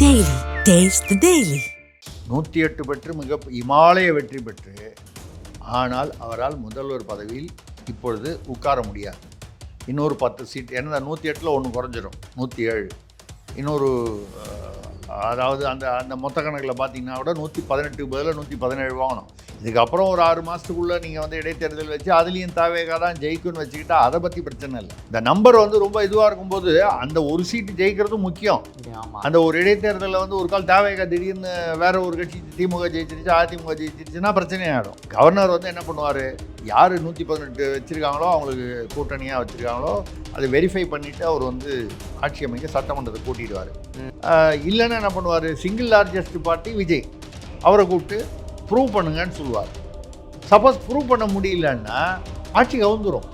Daily. Taste the Daily. 108 பெற்று மிக இமாலய வெற்றி பெற்று, ஆனால் அவரால் முதல்வர் பதவியில் இப்பொழுது உட்கார முடியாது. இன்னொரு 10 சீட், ஏன்னா 108ல் ஒன்று குறைஞ்சிரும், 107. இன்னொரு அதாவது அந்த அந்த மொத்த கணக்கில் பார்த்தீங்கன்னா கூட 118 பதில் 117 வாங்கணும். இதுக்கப்புறம் ஒரு 6 மாதத்துக்குள்ளே நீங்கள் வந்து இடைத்தேர்தல் வச்சு அதுலேயும் தாவேகா தான் ஜெயிக்குன்னு வச்சுக்கிட்டா அதை பற்றி பிரச்சனை இல்லை. இந்த நம்பர் வந்து ரொம்ப இதுவாக இருக்கும்போது அந்த ஒரு சீட்டு ஜெயிக்கிறதும் முக்கியம். அந்த ஒரு இடைத்தேர்தலில் வந்து ஒரு கால் தாவேகா திடீர்னு வேற ஒரு கட்சி திமுக ஜெயிச்சிருச்சு, அதிமுக ஜெயிச்சிருச்சுன்னா பிரச்சனையாகிடும். கவர்னர் வந்து என்ன பண்ணுவார், யார் 118 வச்சுருக்காங்களோ அவங்களுக்கு கூட்டணியாக வச்சுருக்காங்களோ அதை வெரிஃபை பண்ணிவிட்டு அவர் வந்து ஆட்சி அமைக்க சட்டமன்றத்தை கூட்டிடுவார். இல்லைன்னா என்ன பண்ணுவார், சிங்கிள் லார்ஜஸ்ட் பார்ட்டி விஜய், அவரை கூப்பிட்டு ப்ரூவ் பண்ணுங்கன்னு சொல்லுவார். சப்போஸ் ப்ரூவ் பண்ண முடியலன்னா ஆட்சி கவுந்துரும்.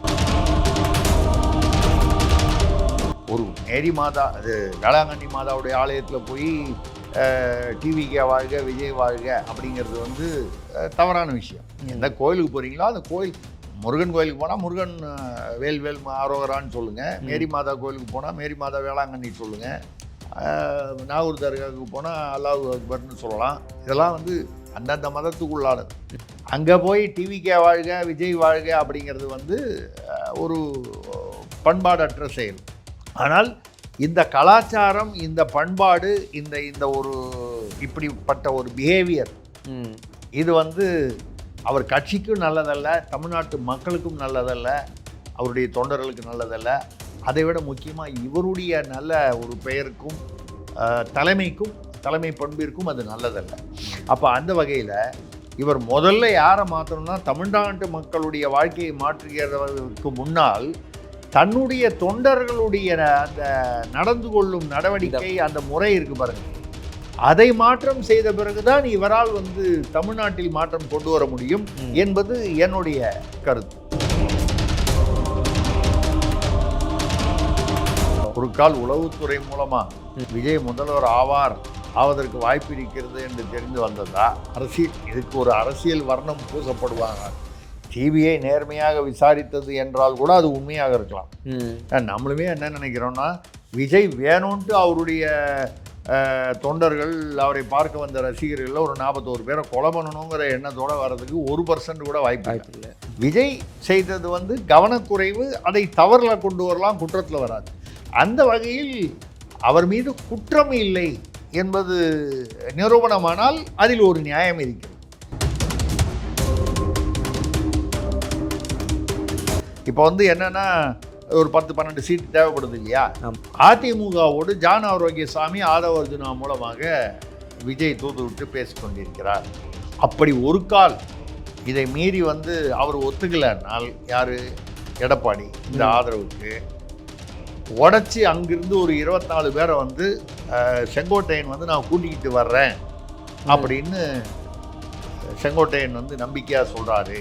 ஒரு மேரி மாதா, அது வேளாங்கண்ணி மாதாவுடைய ஆலயத்தில் போய் டிவிகே வாழ்க விஜய் வாழ்க அப்படிங்கிறது வந்து தவறான விஷயம். எந்த கோயிலுக்கு போகிறீங்களோ அந்த கோயில், முருகன் கோயிலுக்கு போனால் முருகன் வேல் ஆரோகரான்னு சொல்லுங்கள், மேரி மாதா கோயிலுக்கு போனால் மேரி மாதா வேளாங்கண்ணி சொல்லுங்கள், நாகூர் தர்காவுக்கு போனால் அல்லாஹ் அக்பர்னு சொல்லலாம். இதெல்லாம் வந்து அந்தந்த மதத்துக்குள்ளானது. அங்கே போய் டிவிகே வாழ்க விஜய் வாழ்க அப்படிங்கிறது வந்து ஒரு பண்பாடற்ற செயல். ஆனால் இந்த கலாச்சாரம், இந்த பண்பாடு, இந்த ஒரு இப்படிப்பட்ட ஒரு பிஹேவியர், இது வந்து அவர் கட்சிக்கும் நல்லதல்ல, தமிழ்நாட்டு மக்களுக்கும் நல்லதல்ல, அவருடைய தொண்டர்களுக்கு நல்லதல்ல. அதை விட முக்கியமாக இவருடைய நல்ல ஒரு பெயருக்கும் தலைமைக்கும் தலைமை பண்பிற்கும் அது நல்லதல்ல. அப்போ அந்த வகையில் இவர் முதல்ல யாரை மாற்றணும்னா, தமிழ்நாட்டு மக்களுடைய வாழ்க்கையை மாற்றுகிறதற்கு முன்னால் தன்னுடைய தொண்டர்களுடைய அந்த நடந்து கொள்ளும் நடவடிக்கை, அந்த முறை இருக்கு பாருங்க, அதை மாற்றம் செய்த பிறகுதான் இவரால் வந்து தமிழ்நாட்டில் மாற்றம் கொண்டு வர முடியும் என்பது என்னுடைய கருத்து. ஒரு கால் உளவுத்துறை மூலமா விஜய் முதல்வர் ஆவதற்கு வாய்ப்பு இருக்கிறது என்று தெரிந்து வந்ததா அரசியல், இதுக்கு ஒரு அரசியல் வர்ணம் பூசப்படுவாங்க. சிபிஐ நேர்மையாக விசாரித்தது என்றால் கூட அது உண்மையாக இருக்கலாம். நம்மளுமே என்ன நினைக்கிறோம்னா, விஜய் வேணும்ன்ட்டு அவருடைய தொண்டர்கள், அவரை பார்க்க வந்த ரசிகர்கள் ஒரு 41 பேரை கொலை பண்ணணுங்கிற எண்ணத்தோடு வர்றதுக்கு 1% கூட வாய்ப்பு இல்லை. விஜய் செய்தது வந்து கவனக்குறைவு, அதை தவறில் கொண்டு வரலாம், குற்றத்தில் வராது. அந்த வகையில் அவர் மீது குற்றம் இல்லை என்பது நிரூபணமானால் அதில் ஒரு நியாயம் இருக்கிறது. இப்போ வந்து என்னன்னா, ஒரு 10-12 சீட் தேவைப்படுது இல்லையா? அதிமுகவோடு ஜான் ஆரோக்கியசாமி ஆதவர்ஜுனா மூலமாக விஜய் தூது விட்டு பேசிக்கொண்டிருக்கிறார். அப்படி ஒரு கால் இதை மீறி வந்து அவர் ஒத்துக்கலைன்னால், யார், எடப்பாடி இந்த ஆதரவுக்கு உடச்சி அங்கிருந்து ஒரு 24 பேரை வந்து செங்கோட்டையன் வந்து நான் கூட்டிக்கிட்டு வர்றேன் அப்படின்னு செங்கோட்டையன் வந்து நம்பிக்கையாக சொல்கிறாரு.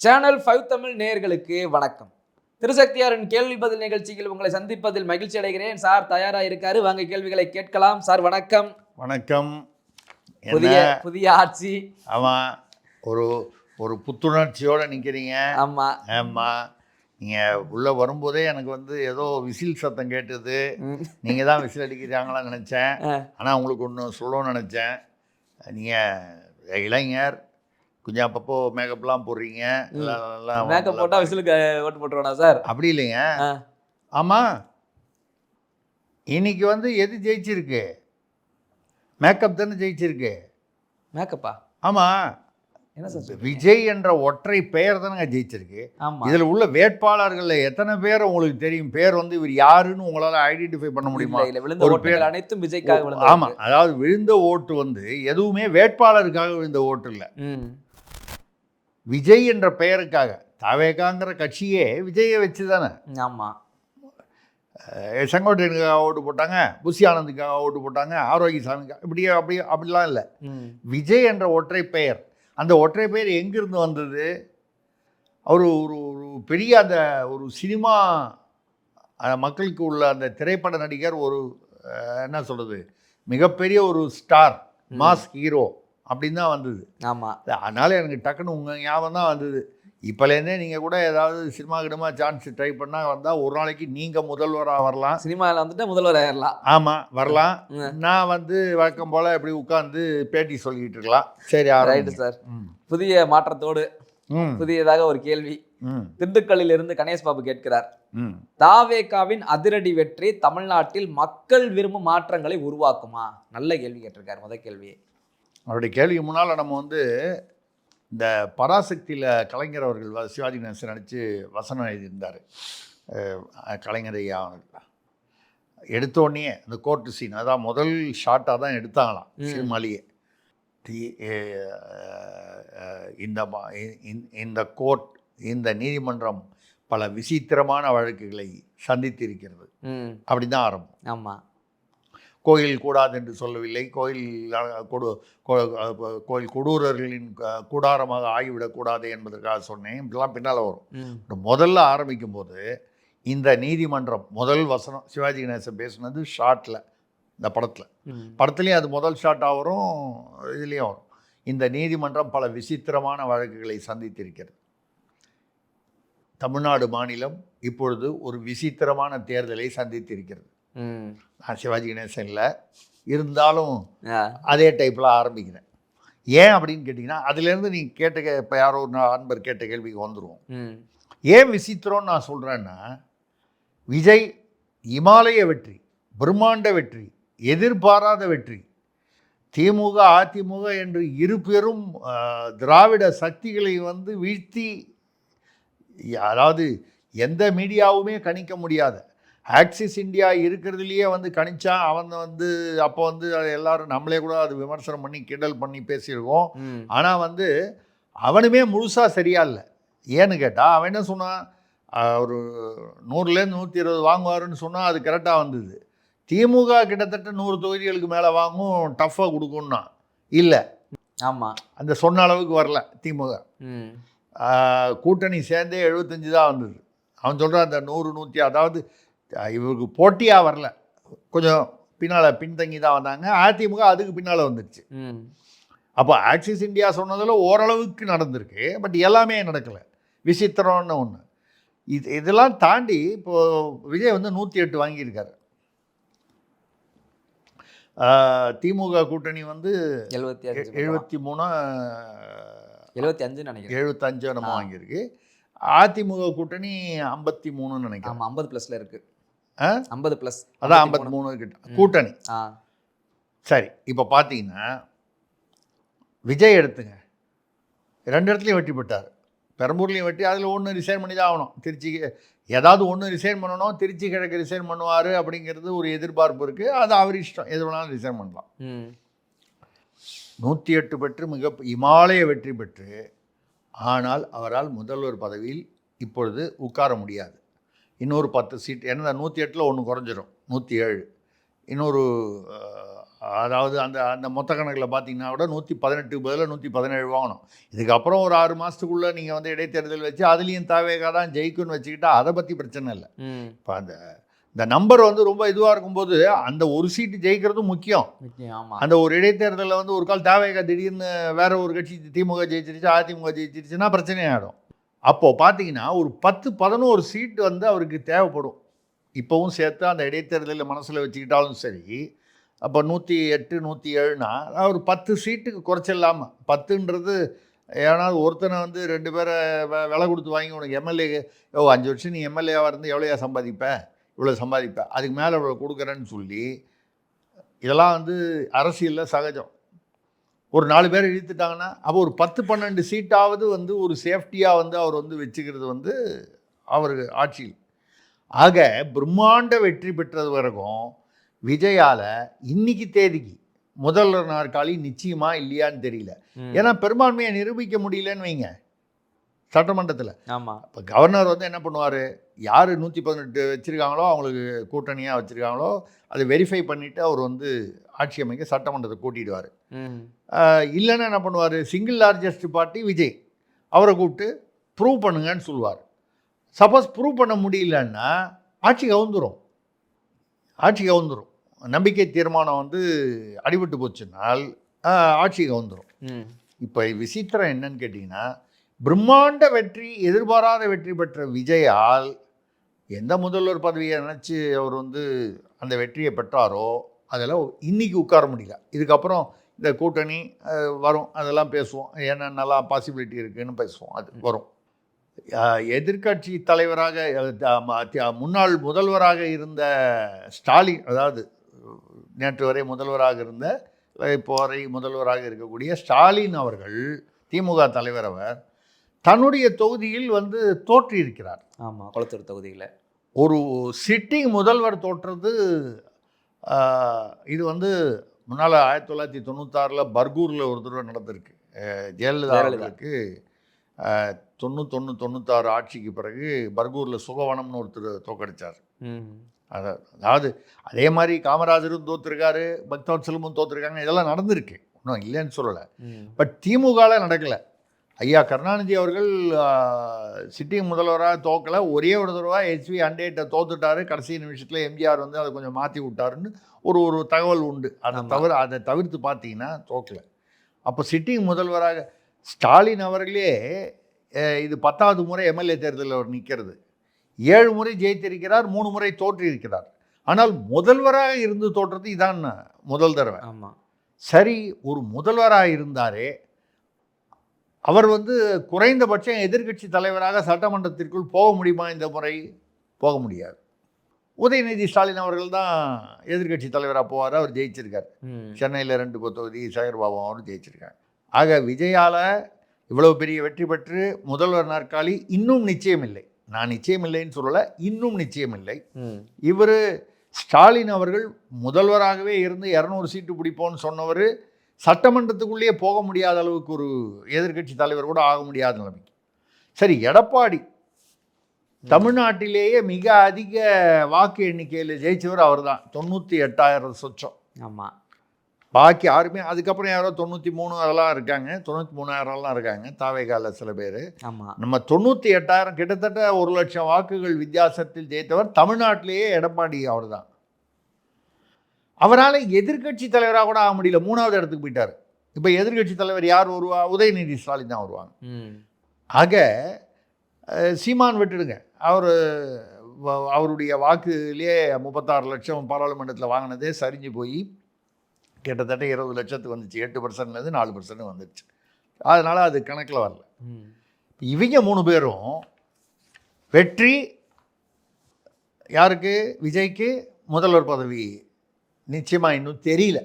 சேனல் 5 தமிழ் நேயர்களுக்கு வணக்கம். திருசக்தியாரின் கேள்வி பதில் நிகழ்ச்சியில் உங்களை சந்திப்பதில் மகிழ்ச்சி அடைகிறேன். சார் தயாராக இருக்காரு, வாங்க கேள்விகளை கேட்கலாம். சார் வணக்கம். வணக்கம். புதிய ஆட்சி, ஆமாம், ஒரு புத்துணர்ச்சியோடு நிற்கிறீங்க. ஆமாம் ஆமாம், நீங்கள் உள்ளே வரும்போதே எனக்கு வந்து ஏதோ விசில் சத்தம் கேட்டது. நீங்கள் தான் விசில் அடிக்கிறாங்களான்னு நினச்சேன். ஆனால் உங்களுக்கு ஒன்று சொல்லணும்னு நினச்சேன். நீங்கள் இளைஞர், கொஞ்சம் அப்பப்போ மேக்கப்லாம் போடுறீங்க. மேக்கப் போட்டால் விசிலுக்கு ஓட்டு போட்டுருவானா சார்? அப்படி இல்லைங்க. ஆமாம், இன்னைக்கு வந்து எது ஜெயிச்சிருக்கு? மேக்கப் தானே ஜெயிச்சிருக்கு. மேக்கப்பா? ஆமாம். என்ன சார், விஜய் என்ற ஒற்றை பெயர் தானே ஜெயிச்சிருக்கு. இதில் உள்ள வேட்பாளர்களில் எத்தனை பேர் உங்களுக்கு தெரியும்? பேர் வந்து இவர் யாருன்னு உங்களால் ஐடென்டிஃபை பண்ண முடியுமா? ஒரு பேர் அனைத்தும் விஜய்க்காக. ஆமாம், அதாவது விழுந்த ஓட்டு வந்து எதுவுமே வேட்பாளருக்காக விழுந்த ஓட்டு இல்லை, விஜய் என்ற பெயருக்காக. தவேகாங்கிற கட்சியே விஜயை வச்சு தானே. ஆமாம், செங்கோட்டையனுக்காக ஓட்டு போட்டாங்க, புஷி ஆனந்துக்காக ஓட்டு போட்டாங்க, ஆரோக்கியசாமிக்காக, அப்படிலாம் இல்லை. விஜய் என்ற ஒற்றை பெயர், அந்த ஒற்றை பெயர் எங்கிருந்து வந்தது? அவர் ஒரு ஒரு பெரிய அந்த ஒரு சினிமா மக்களுக்கு உள்ள அந்த திரைப்பட நடிகர், ஒரு என்ன சொல்கிறது, மிகப்பெரிய ஒரு ஸ்டார், மாஸ் ஹீரோ அப்படின்னு தான் வந்தது. ஆமாம். அதனால் எனக்கு டக்குன்னு உங்கள் ஞாபகம் தான் வந்தது. இப்போலேருந்தே நீங்கள் கூட ஏதாவது சினிமா கிடமா சான்ஸ் ட்ரை பண்ணால் வந்தால் ஒரு நாளைக்கு நீங்கள் முதல்வராக வரலாம். சினிமாவில் வந்துட்டு முதல்வர் ஆயிடலாம். ஆமாம், வரலாம். நான் வந்து வழக்கம் போல் இப்படி உட்காந்து பேட்டி சொல்லிக்கிட்டு இருக்கலாம். சரி, ரைட்டு சார். புதிய மாற்றத்தோடு புதியதாக ஒரு கேள்வி திண்டுக்கல்லில் இருந்து கணேஷ் பாபு கேட்கிறார். தாவேகாவின் அதிரடி வெற்றி தமிழ்நாட்டில் மக்கள் விரும்பும் மாற்றங்களை உருவாக்குமா? நல்ல கேள்வி கேட்டிருக்காரு. முதல் கேள்வியே அவருடைய கேள்விக்கு முன்னால் நம்ம வந்து இந்த பராசக்தியில் கலைஞர் அவர்கள் சிவாஜி கணேசன் நடித்து வசனம் எழுதியிருந்தார். கலைஞர் ஐயா எடுத்தோடனே அந்த கோர்ட்டு சீன், அதான் முதல் ஷாட்டாக தான் எடுத்தாங்களாம் சினிமாலேயே. இந்த கோர்ட், இந்த நீதிமன்றம் பல விசித்திரமான வழக்குகளை சந்தித்திருக்கிறது அப்படி தான் ஆரம்பம். ஆமாம். கோயில் கூடாது என்று சொல்லவில்லை, கோயில் கொடூரர்களின் கூடாரமாக ஆகிவிடக்கூடாது என்பதற்காக சொன்னேன். இப்படிலாம் பின்னால் வரும். முதல்ல ஆரம்பிக்கும் போது இந்த நீதிமன்றம் முதல் வசனம் சிவாஜி கணேசன் பேசுனது ஷார்ட்டில், இந்த படத்துலேயும் அது முதல் ஷார்ட்டாக வரும், இதுலேயும் வரும். இந்த நீதிமன்றம் பல விசித்திரமான வழக்குகளை சந்தித்திருக்கிறது. தமிழ்நாடு மாநிலம் இப்பொழுது ஒரு விசித்திரமான தேர்தலை சந்தித்திருக்கிறது. நான் சிவாஜி கணேசன் இல்லை, இருந்தாலும் அதே டைப்பில் ஆரம்பிக்கிறேன். ஏன் அப்படின்னு கேட்டிங்கன்னா, அதுலேருந்து நீங்கள் கேட்ட இப்போ யாரோ ஒரு அன்பர் கேட்ட கேள்விக்கு வந்துடுவோம். ஏன் விசித்திரம்னு நான் சொல்கிறேன்னா, விஜய் இமாலய வெற்றி, பிரம்மாண்ட வெற்றி, எதிர்பாராத வெற்றி, திமுக அதிமுக என்று இரு பெரும் திராவிட சக்திகளை வந்து வீழ்த்தி, அதாவது எந்த மீடியாவுமே கணிக்க முடியாத ஆக்சிஸ் இந்தியா இருக்கிறதுலையே வந்து கணிச்சா அவன் வந்து அப்போ வந்து எல்லாரும் நம்மளே கூட அது விமர்சனம் பண்ணி கிண்டல் பண்ணி பேசியிருக்கோம். ஆனால் வந்து அவனுமே முழுசாக சரியா இல்லை. ஏன்னு கேட்டால் அவன் என்ன சொன்னான், ஒரு 100லேருந்து 120 வாங்குவாருன்னு சொன்னால் அது கரெக்டாக வந்தது. திமுக கிட்டத்தட்ட 100 தொகுதிகளுக்கு மேலே வாங்கும், டஃப்பாக கொடுக்கும்னா இல்லை. ஆமாம், அந்த சொன்ன அளவுக்கு வரல திமுக. கூட்டணி சேர்ந்தே 75 தான் வந்தது. அவன் சொல்கிறான் அந்த 100 100, அதாவது இவருக்கு போட்டியாக வரல, கொஞ்சம் பின்னால் பின்தங்கி தான் வந்தாங்க. அதிமுக அதுக்கு பின்னால் வந்துடுச்சு. அப்போ ஆக்சிஸ் இந்தியா சொன்னதில் ஓரளவுக்கு நடந்திருக்கு, பட் எல்லாமே நடக்கலை. விசித்திரம்னு ஒன்று. இதெல்லாம் தாண்டி இப்போது விஜய் வந்து 108 வாங்கியிருக்காரு. திமுக கூட்டணி வந்து 73 75 நினைக்கிறேன், 75 நம்ம வாங்கியிருக்கு. அதிமுக கூட்டணி 53 நினைக்கிறேன். 50 ப்ளஸில் இருக்குது. 50 ப்ளஸ், அதான் 53 கிட்ட கூட்டணி. சரி, இப்போ பார்த்தீங்கன்னா விஜய் எடுத்துங்க, 2 இடத்துலையும் வெற்றி பெற்றார். பெரம்பூர்லேயும் வெற்றி, அதில் ஒன்று ரிசைன் பண்ணி தான் ஆகணும். திருச்சிக்கு ஏதாவது ஒன்று ரிசைன் பண்ணணும், திருச்சி கிழக்கு ரிசைன் பண்ணுவார் அப்படிங்கிறது ஒரு எதிர்பார்ப்பு இருக்குது. அது அவர் இஷ்டம், எது வேணாலும் ரிசைன் பண்ணலாம். 108 பெற்று மிக இமாலய வெற்றி பெற்று, ஆனால் அவரால் முதல்வர் பதவியில் இப்பொழுது உட்கார முடியாது. இன்னொரு 10 சீட், ஏன்னா 108ல் ஒன்று குறைஞ்சிரும், 107. இன்னொரு அதாவது அந்த அந்த மொத்த கணக்கில் பார்த்தீங்கன்னா கூட 118 பதில் 117 வாங்கணும். இதுக்கப்புறம் ஒரு 6 மாதத்துக்குள்ளே நீங்கள் வந்து இடைத்தேர்தல் வச்சு அதுலேயும் தாவேகா தான் ஜெயிக்குன்னு வச்சுக்கிட்டா அதை பற்றி பிரச்சனை இல்லை. இப்போ இந்த நம்பர் வந்து ரொம்ப இதுவாக இருக்கும்போது அந்த ஒரு சீட்டு ஜெயிக்கிறதும் முக்கியம். அந்த ஒரு இடைத்தேர்தலில் வந்து ஒரு கால் தாவேகா திடீர்னு வேற ஒரு கட்சி திமுக ஜெயிச்சிருச்சு, அதிமுக ஜெயிச்சிருச்சுன்னா பிரச்சனையாகிடும். அப்போது பார்த்தீங்கன்னா ஒரு 10-11 சீட்டு வந்து அவருக்கு தேவைப்படும். இப்போவும் சேர்த்து அந்த இடைத்தேர்தலில் மனசில் வச்சுக்கிட்டாலும் சரி. அப்போ 108 107னா ஒரு 10 சீட்டுக்கு குறைச்சிடலாமா? 10ன்றது ஏன்னாவது ஒருத்தனை வந்து 2 பேரை விலை கொடுத்து வாங்கி உனக்கு எம்எல்ஏ 5 வருஷம் நீ எம்எல்ஏவாக இருந்து எவ்வளோயா சம்பாதிப்ப, இவ்வளோ சம்பாதிப்ப, அதுக்கு மேலே இவ்வளோ கொடுக்குறேன்னு சொல்லி இதெல்லாம் வந்து அரசியலில் சகஜம். ஒரு 4 பேர் இழுத்துட்டாங்கன்னா அப்போ ஒரு 10-12 சீட்டாவது வந்து ஒரு சேஃப்டியாக வந்து அவர் வந்து வச்சுக்கிறது வந்து அவருக்கு ஆட்சியில். ஆக பிரம்மாண்ட வெற்றி பெற்றது வரைக்கும் விஜயால் இன்னைக்கு தேதிக்கு முதல்வர் நாற்காலி நிச்சயமா இல்லையான்னு தெரியல. ஏன்னா பெரும்பான்மையை நிரூபிக்க முடியலன்னு வைங்க சட்டமன்றத்தில். ஆமாம், இப்போ கவர்னர் வந்து என்ன பண்ணுவார், யார் 118 வச்சுருக்காங்களோ அவங்களுக்கு கூட்டணியாக வச்சுருக்காங்களோ அதை வெரிஃபை பண்ணிவிட்டு அவர் வந்து ஆட்சி அமைக்க சட்டமன்றத்தை கூட்டிடுவார். இல்லைன்னா என்ன பண்ணுவார், சிங்கிள் லார்ஜஸ்ட் பார்ட்டி விஜய், அவரை கூப்பிட்டு ப்ரூவ் பண்ணுங்கன்னு சொல்லுவார். சப்போஸ் ப்ரூவ் பண்ண முடியலன்னா ஆட்சி கவுந்துரும். நம்பிக்கை தீர்மானம் வந்து அடிபட்டு போச்சுனால் ஆட்சி கவுந்துரும். இப்போ விசித்திரம் என்னன்னு கேட்டிங்கன்னா, பிரம்மாண்ட வெற்றி, எதிர்பாராத வெற்றி பெற்ற விஜயால் எந்த முதல்வர் பதவியை நினச்சி அவர் வந்து அந்த வெற்றியை பெற்றாரோ அதெல்லாம் இன்றைக்கி உட்கார முடியல. இதுக்கப்புறம் இந்த கூட்டணி வரும், அதெல்லாம் பேசுவோம், என்னென்னலாம் பாசிபிலிட்டி இருக்குதுன்னு பேசுவோம், அது வரும். எதிர்க்கட்சி தலைவராக முன்னாள் முதல்வராக இருந்த ஸ்டாலின், அதாவது நேற்று வரை முதல்வராக இருந்த, இப்போ வரை முதல்வராக இருக்கக்கூடிய ஸ்டாலின் அவர்கள், திமுக தலைவர், அவர் தன்னுடைய தொகுதியில் வந்து தோற்றியிருக்கிறார். ஆமாம், குளத்தூர் தொகுதியில் ஒரு சிட்டிங் முதல்வர் தோற்றது. இது வந்து முன்னால் 1996 பர்கூரில் ஒரு தடவை நடந்திருக்கு. ஜெயலலிதா அவர்களுக்கு 91-96 ஆட்சிக்கு பிறகு பர்கூரில் சுகவனம்னு ஒருத்தர் தோக்கடிச்சார். அதாவது அதே மாதிரி காமராஜரும் தோற்றுருக்காரு, பக்தவத்சலமும் தோற்றுருக்காங்க, இதெல்லாம் நடந்திருக்கு, ஒன்றும் இல்லைன்னு சொல்லலை. பட் திமுகவில் நடக்கலை. ஐயா கருணாநிதி அவர்கள் சிட்டிங் முதல்வராக தோக்கலை, ஒரே ஒரு தடவை HV அண்டேட்டை தோத்துட்டாரு. கடைசி நிமிஷத்தில் எம்ஜிஆர் வந்து அதை கொஞ்சம் மாற்றி விட்டாருன்னு ஒரு தகவல் உண்டு. அதை தவிர்த்து பார்த்தீங்கன்னா தோக்கலை. அப்போ சிட்டிங் முதல்வராக ஸ்டாலின் அவர்களே இது 10வது முறை எம்எல்ஏ தேர்தலில் அவர் நிற்கிறது. 7 முறை ஜெயித்திருக்கிறார், 3 முறை தோற்றிருக்கிறார். ஆனால் முதல்வராக இருந்து தோற்றது இதான் முதல் தடவை. ஆமாம், சரி, ஒரு முதல்வராக இருந்தாரே, அவர் வந்து குறைந்தபட்சம் எதிர்க்கட்சி தலைவராக சட்டமன்றத்திற்குள் போக முடியுமா? இந்த முறை போக முடியாது. உதயநிதி ஸ்டாலின் அவர்கள் தான் எதிர்க்கட்சி தலைவராக போவார். அவர் ஜெயிச்சிருக்கார். சென்னையில் 2 தொகுதி சேகர்பாபு அவரும் ஜெயிச்சிருக்காங்க. ஆக விஜயால் இவ்வளவு பெரிய வெற்றி பெற்று முதல்வர் நாற்காலி இன்னும் நிச்சயமில்லை. நான் நிச்சயமில்லைன்னு சொல்லலை, இன்னும் நிச்சயமில்லை. இவர் ஸ்டாலின் அவர்கள் முதல்வராகவே இருந்து 200 சீட்டு பிடிப்போன்னு சொன்னவர் சட்டமன்றத்துக்குள்ளேயே போக முடியாத அளவுக்கு ஒரு எதிர்க்கட்சி தலைவர் கூட ஆக முடியாத நிலைமைக்கு. சரி, எடப்பாடி தமிழ்நாட்டிலேயே மிக அதிக வாக்கு எண்ணிக்கையில் ஜெயிச்சவர் அவர் தான். 98,000 சொச்சம். ஆமாம், பாக்கி யாருமே, அதுக்கப்புறம் யாரோ 93 அதெல்லாம் இருக்காங்க, 93,000 இருக்காங்க தாவேகால சில பேர். ஆமாம், நம்ம 98,000 கிட்டத்தட்ட 1,00,000 வாக்குகள் வித்தியாசத்தில் ஜெயித்தவர் தமிழ்நாட்டிலேயே எடப்பாடி அவர் தான். அவரால் எதிர்க்கட்சி தலைவராக கூட ஆக முடியல, 3வது இடத்துக்கு போயிட்டார். இப்போ எதிர்க்கட்சி தலைவர் யார் வருவா? உதயநிதி ஸ்டாலின் தான் வருவாங்க. ஆக சீமான் விட்டுடுங்க, அவருடைய வாக்குலேயே 36 லட்சம் பாராளுமன்றத்தில் வாங்கினதே சரிஞ்சு போய் கிட்டத்தட்ட 20 லட்சத்துக்கு வந்துச்சு. 8%லேருந்து 4% வந்துடுச்சு. அதனால் அது கணக்கில் வரல. இவங்க 3 பேரும் வெற்றி யாருக்கு? விஜய்க்கு முதல்வர் பதவி நிச்சயமாக இன்னும் தெரியல.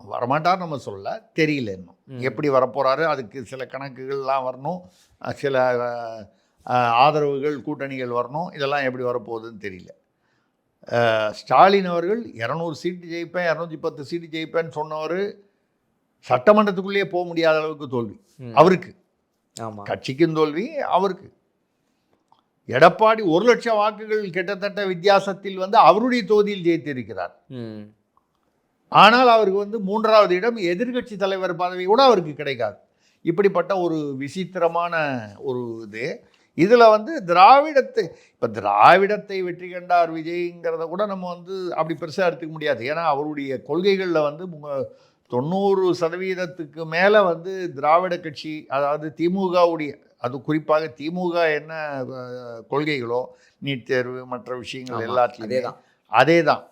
வரமாட்டார் நம்ம சொல்ல, தெரியல இன்னும் எப்படி வரப்போகிறாரு. அதுக்கு சில கணக்குகள்லாம் வரணும், சில ஆதரவுகள் கூட்டணிகள் வரணும். இதெல்லாம் எப்படி வரப்போகுதுன்னு தெரியல. ஸ்டாலின் அவர்கள் 200 சீட்டு ஜெயிப்பேன், 210 சீட்டு ஜெயிப்பேன்னு சொன்னவர் சட்டமன்றத்துக்குள்ளேயே போக முடியாத அளவுக்கு தோல்வி அவருக்கு. ஆமாம், கட்சிக்கும் தோல்வி அவருக்கு. எடப்பாடி 1 லட்சம் வாக்குகள் கிட்டத்தட்ட வித்தியாசத்தில் வந்து அவருடைய தொகுதியில் ஜெயித்திருக்கிறார். ஆனால் அவருக்கு வந்து 3வது இடம், எதிர்க்கட்சி தலைவர் பதவி கூட அவருக்கு கிடைக்காது. இப்படிப்பட்ட ஒரு விசித்திரமான ஒரு இது. இதில் வந்து திராவிடத்தை வெற்றி கண்டார் விஜய்ங்கிறத கூட நம்ம வந்து அப்படி பெருசாக எடுத்துக்க முடியாது. ஏன்னா அவருடைய கொள்கைகளில் வந்து 90% மேலே வந்து திராவிட கட்சி, அதாவது திமுகவுடைய, அது குறிப்பாக திமுக என்ன கொள்கைகளோ, நீட் தேர்வு மற்ற விஷயங்கள் எல்லாத்துலேயும் அதே தான்.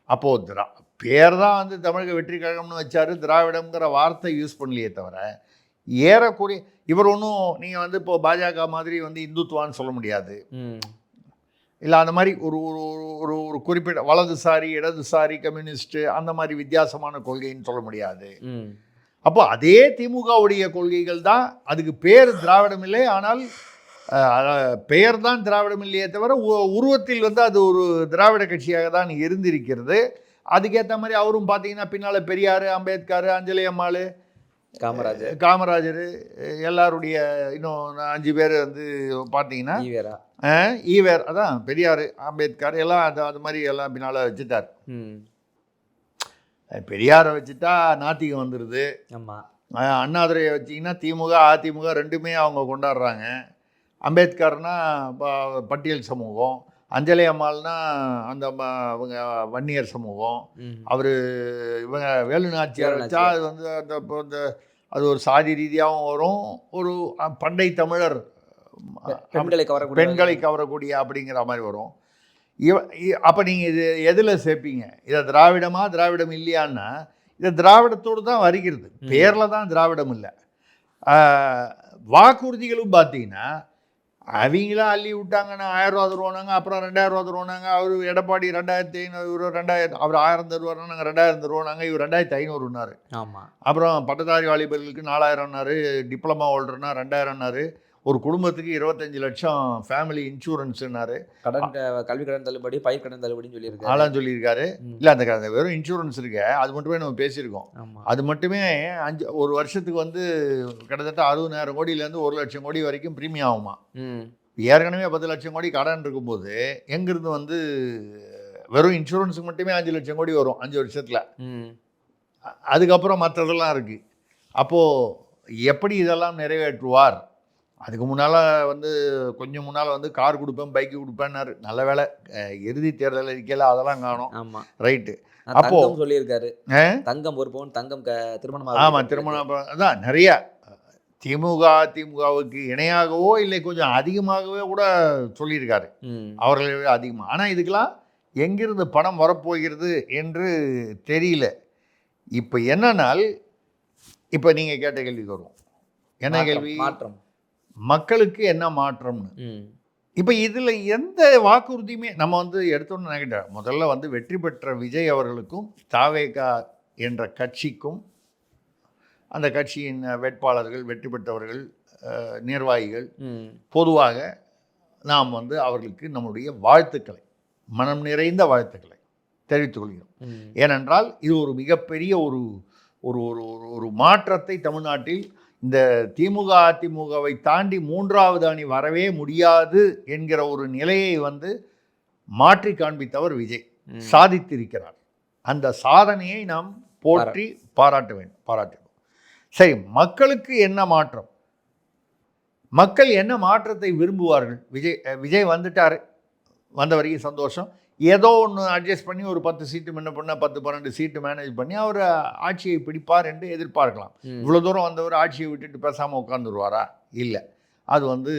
அப்போது பேர் தான் வந்து தமிழக வெற்றி கழகம்னு வச்சார், திராவிடம்ங்கிற வார்த்தை யூஸ் பண்ணலையே தவிர ஏறக்குறைய இவர் ஒன்றும் நீங்கள் வந்து இப்போ பாஜக மாதிரி வந்து இந்துத்துவான்னு சொல்ல முடியாது. இல்லை அந்த மாதிரி ஒரு ஒரு ஒரு குறிப்பிட்ட வலதுசாரி, இடதுசாரி, கம்யூனிஸ்ட்டு அந்த மாதிரி வித்தியாசமான கொள்கைன்னு சொல்ல முடியாது. அப்போ அதே திமுகவுடைய கொள்கைகள் தான். அதுக்கு பேர் திராவிடம் இல்லை, ஆனால் பெயர் தான் திராவிடம் இல்லையே தவிர உருவத்தில் வந்து அது ஒரு திராவிட கட்சியாக தான் இருந்திருக்கிறது. அதுக்கேற்ற மாதிரி அவரும் பார்த்தீங்கன்னா பின்னால் பெரியார், அம்பேத்கர், அஞ்சலி அம்மாள், காமராஜர் எல்லாருடைய இன்னும் 5 பேர் வந்து பார்த்தீங்கன்னா ஈவேர், அதான் பெரியார், அம்பேத்கர் எல்லாம் அது மாதிரி எல்லாம் பின்னால் வச்சுட்டார். பெரியாரை வச்சுட்டா நாத்திகம் வந்துடுது. அண்ணாதுரையை வச்சிங்கன்னா திமுக அதிமுக ரெண்டுமே அவங்க கொண்டாடுறாங்க. அம்பேத்கர்னா பட்டியல் சமூகம், அஞ்சலி அம்மாள்னா அந்த அவங்க வன்னியர் சமூகம், அவர் இவங்க வேலு நாச்சியார் வச்சா அது வந்து அந்த இப்போ இந்த அது ஒரு சாதி ரீதியாகவும் வரும், ஒரு பண்டை தமிழர் பெண்களை கவரக்கூடிய அப்படிங்கிற மாதிரி வரும். அப்போ நீங்கள் இது எதில் சேர்ப்பீங்க? இதை திராவிடமா திராவிடம் இல்லையான்னா இதை திராவிடத்தோடு தான் வருகிறது, பேரில் தான் திராவிடம் இல்லை. வாக்குறுதிகளும் பார்த்தீங்கன்னா அவங்களாம் அள்ளி விட்டாங்கன்னா 1000 ரூபா தருவானாங்க, அப்புறம் 2000 ரூபா தருவானாங்க. அவர் எடப்பாடி 2500, 2000, அவர் 1000 தருவாருன்னா நாங்கள் 2000 தருவானாங்க, இவர் 2500ன்னாரு. ஆமாம். அப்புறம் பட்டதாரி வாலிபர்களுக்கு 4000ன்னாரு, டிப்ளமா ஹோல்டர்னா 2000ன்னாரு, ஒரு குடும்பத்துக்கு 25 லட்சம் ஃபேமிலி இன்சூரன்ஸ்னாரு, கல்வி கடன் தள்ளுபடி, பயிர் கடன் தள்ளுபடின்னு சொல்லியிருக்காரு. அதெல்லாம் சொல்லியிருக்காரு. இல்லை அந்த வெறும் இன்சூரன்ஸ் இருக்கு, அது மட்டுமே நம்ம பேசியிருக்கோம். அது மட்டுமே ஒரு வருஷத்துக்கு வந்து கிட்டத்தட்ட 60,000 கோடியிலேருந்து 1 லட்சம் கோடி வரைக்கும் ப்ரீமியம் ஆகுமா. ஏற்கனவே 10 லட்சம் கோடி கடன் இருக்கும்போது எங்கிருந்து வந்து வெறும் இன்சூரன்ஸுக்கு மட்டுமே 5 லட்சம் கோடி வரும் 5 வருஷத்தில். அதுக்கப்புறம் மற்றதெல்லாம் இருக்குது. அப்போது எப்படி இதெல்லாம் நிறைவேற்றுவார்? அதுக்கு முன்னால் வந்து கொஞ்சம் முன்னால் வந்து கார் கொடுப்பேன், பைக்கு கொடுப்பேன்னாரு. நல்ல வேலை இறுதி தேர்தல் இருக்கையில் அதெல்லாம் காணும். ஆமாம், ரைட்டு. அப்போ சொல்லியிருக்காரு தங்கம் ஒரு பவுன் தங்கம் திருமணம். ஆமாம், திருமணம் அதான் நிறையா திமுகவுக்கு இணையாகவோ இல்லை கொஞ்சம் அதிகமாகவே கூட சொல்லியிருக்காரு, அவர்களே அதிகமாக. ஆனால் இதுக்கெல்லாம் எங்கிருந்து பணம் வரப்போகிறது என்று தெரியல. இப்போ என்னன்னால், இப்போ நீங்கள் கேட்ட கேள்விக்கு வருவோம். என்ன கேள்வி? மாற்றம், மக்களுக்கு என்ன மாற்றம்னு. இப்போ இதில் எந்த வாக்குறுதியுமே நம்ம வந்து எடுத்தோன்னு நினைக்கிட்டோம். முதல்ல வந்து வெற்றி பெற்ற விஜய் அவர்களுக்கும் தாவேகா என்ற கட்சிக்கும், அந்த கட்சியின் வேட்பாளர்கள், வெற்றி பெற்றவர்கள், நிர்வாகிகள், பொதுவாக நாம் வந்து அவர்களுக்கு நம்முடைய வாழ்த்துக்களை, மனம் நிறைந்த வாழ்த்துக்களை தெரிவித்துக் கொள்கிறோம். ஏனென்றால் இது ஒரு மிகப்பெரிய ஒரு ஒரு ஒரு மாற்றத்தை தமிழ்நாட்டில் இந்த திமுக அதிமுகவை தாண்டி 3வது அணி வரவே முடியாது என்கிற ஒரு நிலையை வந்து மாற்றி காண்பித்தவர் விஜய், சாதித்திருக்கிறார். அந்த சாதனையை நாம் போற்றி பாராட்டுவோம். சரி, மக்களுக்கு என்ன மாற்றம்? மக்கள் என்ன மாற்றத்தை விரும்புவார்கள்? விஜய் வந்துட்டார், வந்த வரைக்கும் சந்தோஷம். ஏதோ ஒன்று அட்ஜஸ்ட் பண்ணி ஒரு 10 சீட்டு முன்ன பண்ண 10-12 சீட்டு மேனேஜ் பண்ணி அவர் ஆட்சியை பிடிப்பார் என்று எதிர்பார்க்கலாம். இவ்வளோ தூரம் வந்தவர் ஆட்சியை விட்டுட்டு பேசாமல் உட்காந்துருவாரா? இல்லை, அது வந்து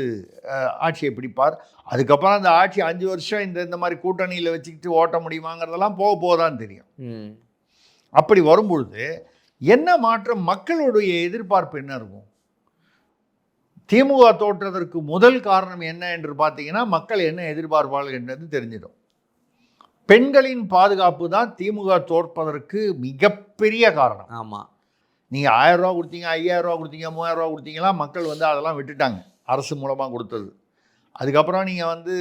ஆட்சியை பிடிப்பார். அதுக்கப்புறம் அந்த ஆட்சி 5 வருஷம் இந்த மாதிரி கூட்டணியில் வச்சுக்கிட்டு ஓட்ட முடியுமாங்கிறதெல்லாம் போகதான் தெரியும். அப்படி வரும்பொழுது என்ன மாற்றம்? மக்களுடைய எதிர்பார்ப்பு என்ன இருக்கும்? திமுக தோற்றதற்கு முதல் காரணம் என்ன என்று பார்த்தீங்கன்னா, மக்கள் என்ன எதிர்பார்ப்பார்கள் என்றது தெரிஞ்சிடும். பெண்களின் பாதுகாப்பு தான் திமுக தோற்பதற்கு மிகப்பெரிய காரணம். ஆமாம், நீங்கள் 1000 ரூபா கொடுத்தீங்க, 5000 ரூபா கொடுத்தீங்க, 3000 ரூபா கொடுத்தீங்களா, மக்கள் வந்து அதெல்லாம் விட்டுட்டாங்க, அரசு மூலமாக கொடுத்தது. அதுக்கப்புறம் நீங்கள் வந்து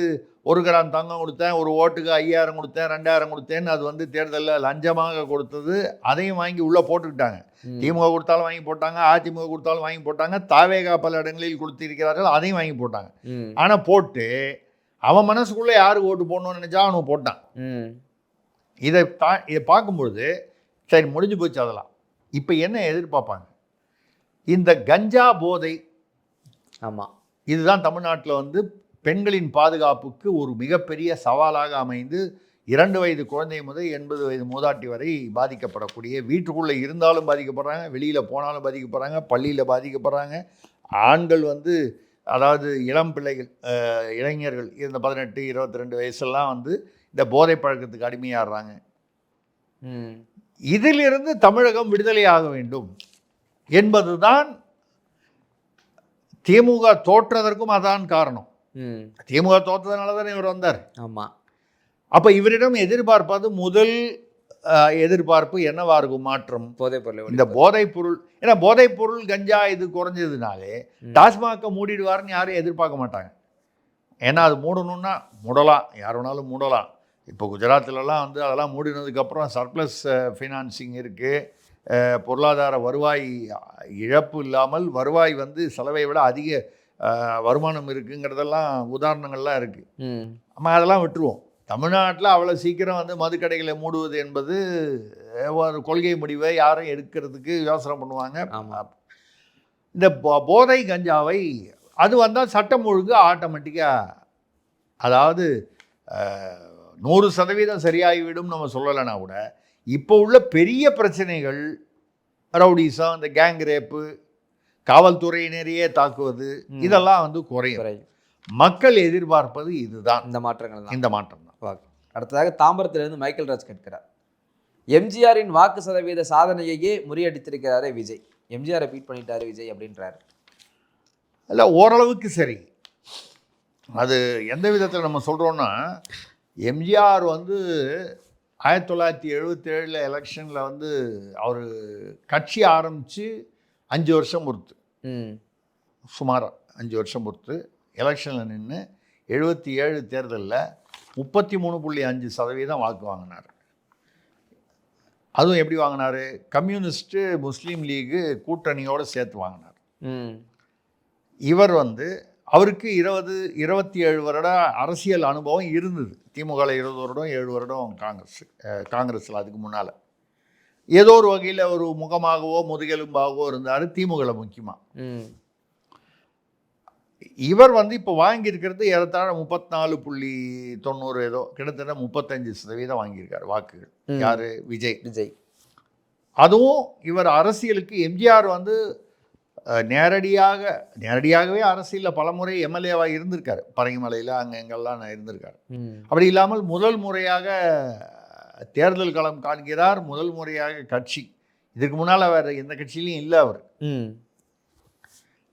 1 கிராம் தங்கம் கொடுத்தேன், ஒரு ஓட்டுக்கு 5000 கொடுத்தேன், 2000 கொடுத்தேன்னு அது வந்து தேர்தலில் லஞ்சமாக கொடுத்தது, அதையும் வாங்கி உள்ளே போட்டுக்கிட்டாங்க. திமுக கொடுத்தாலும் வாங்கி போட்டாங்க, அதிமுக கொடுத்தாலும் வாங்கி போட்டாங்க, தாவேகா பல இடங்களில் கொடுத்திருக்கிறார்கள், அதையும் வாங்கி போட்டாங்க. ஆனால் போட்டு அவன் மனசுக்குள்ளே யாருக்கு ஓட்டு போடணும்னு நினச்சா அவனுக்கு போட்டான். இதை பார்க்கும்பொழுது சரி, முடிஞ்சு போச்சு அதெல்லாம். இப்போ என்ன எதிர்பார்ப்பாங்க? இந்த கஞ்சா போதை, ஆமாம், இதுதான் தமிழ்நாட்டில் வந்து பெண்களின் பாதுகாப்புக்கு ஒரு மிகப்பெரிய சவாலாக அமைந்து 2 வயது குழந்தை முதல் 80 வயது மூதாட்டி வரை பாதிக்கப்படக்கூடிய, வீட்டுக்குள்ளே இருந்தாலும் பாதிக்கப்படுறாங்க, வெளியில் போனாலும் பாதிக்கப்படுறாங்க, பள்ளியில் பாதிக்கப்படுறாங்க. ஆண்கள் வந்து, அதாவது இளம் பிள்ளைகள், இளைஞர்கள் இந்த 18, 22 வயசெல்லாம் வந்து இந்த போதை பழக்கத்துக்கு அடிமையாடுறாங்க. இதிலிருந்து தமிழகம் விடுதலையாக வேண்டும் என்பதுதான் திமுக தோற்றதற்கும் அதான் காரணம். திமுக தோற்றதுனால தான் இவர் வந்தார். ஆமாம். அப்போ இவரிடம் எதிர்பார்ப்பது முதல் எதிர்பார்ப்பு என்னவா இருக்கும்? மாற்றம், போதைப்பொருள். இந்த போதைப்பொருள், ஏன்னா போதைப்பொருள் கஞ்சா இது குறைஞ்சதுனாலே டாஸ்மாகை மூடிடுவார்னு யாரும் எதிர்பார்க்க மாட்டாங்க. ஏன்னா அது மூடணும்னா மூடலாம், யார் வேணாலும் மூடலாம். இப்போ குஜராத்திலலாம் வந்து அதெல்லாம் மூடினதுக்கப்புறம் சர்ப்ளஸ் ஃபினான்சிங் இருக்குது, பொருளாதார வருவாய் இழப்பு இல்லாமல் வருவாய் வந்து செலவை விட அதிக வருமானம் இருக்குங்கிறதெல்லாம் உதாரணங்கள்லாம் இருக்குது. நம்ம அதெல்லாம் விட்டுருவோம். தமிழ்நாட்டில் அவ்வளோ சீக்கிரம் வந்து மதுக்கடைகளை மூடுவது என்பது ஒரு கொள்கை முடிவை யாரும் எடுக்கிறதுக்கு யோசனை பண்ணுவாங்க. இந்த போதை கஞ்சாவை அது வந்தால் சட்டம் ஒழுங்கு ஆட்டோமேட்டிக்காக, அதாவது 100% சரியாகிவிடும் நம்ம சொல்லலைன்னா கூட, இப்போ உள்ள பெரிய பிரச்சனைகள், ரவுடிசம், இந்த கேங் ரேப்பு, காவல்துறையினரையே தாக்குவது, இதெல்லாம் வந்து குறையும். மக்கள் எதிர்பார்ப்பது இதுதான், இந்த மாற்றங்கள் தான், இந்த மாற்றம் தான். அடுத்ததாக தாம்பரத்திலிருந்து மைக்கேல் ராஜ் கேட்கிறார், எம்ஜிஆரின் வாக்கு சதவீத சாதனையையே முறியடித்திருக்கிறாரே விஜய், எம்ஜிஆரை பீட் பண்ணிட்டாரு விஜய் அப்படின்றாரு. இல்லை, ஓரளவுக்கு சரி. அது எந்த விதத்தில் நம்ம சொல்கிறோன்னா, எம்ஜிஆர் வந்து 1977 எலெக்ஷனில் வந்து அவர் கட்சி ஆரம்பித்து 5 வருஷம் பொறுத்து, சுமார் 5 வருஷம் பொறுத்து எலெக்ஷனில் நின்று 77 தேர்தலில் 33.5% வாக்கு வாங்கினார். அதுவும் எப்படி வாங்கினார்? கம்யூனிஸ்ட்டு முஸ்லீம் லீகு கூட்டணியோடு சேர்த்து வாங்கினார். இவர் வந்து அவருக்கு 27 வருட அரசியல் அனுபவம் இருந்தது. திமுகவில் 20 வருடம், 7 வருடம் காங்கிரஸில் அதுக்கு முன்னால் ஏதோ ஒரு வகையில் ஒரு முகமாகவோ முதுகெலும்பாகவோ இருந்தார், திமுகவில் முக்கியமாக. இவர் வந்து இப்போ வாங்கியிருக்கிறது ஏறத்தாழ 34.90 ஏதோ கிட்டத்தட்ட 35% வாங்கியிருக்கார் வாக்குகள். யார்? விஜய். அதுவும் இவர் அரசியலுக்கு, எம்ஜிஆர் வந்து நேரடியாகவே அரசியலில் பலமுறை எம்எல்ஏவாக இருந்திருக்காரு. பரங்கிமலையில் அங்கே எங்கெல்லாம் இருந்திருக்காரு. அப்படி இல்லாமல் முதல் முறையாக தேர்தல் களம் காண்கிறார், முதல் முறையாக கட்சி. இதுக்கு முன்னால் வேறு எந்த கட்சியிலையும் இல்லை அவர்.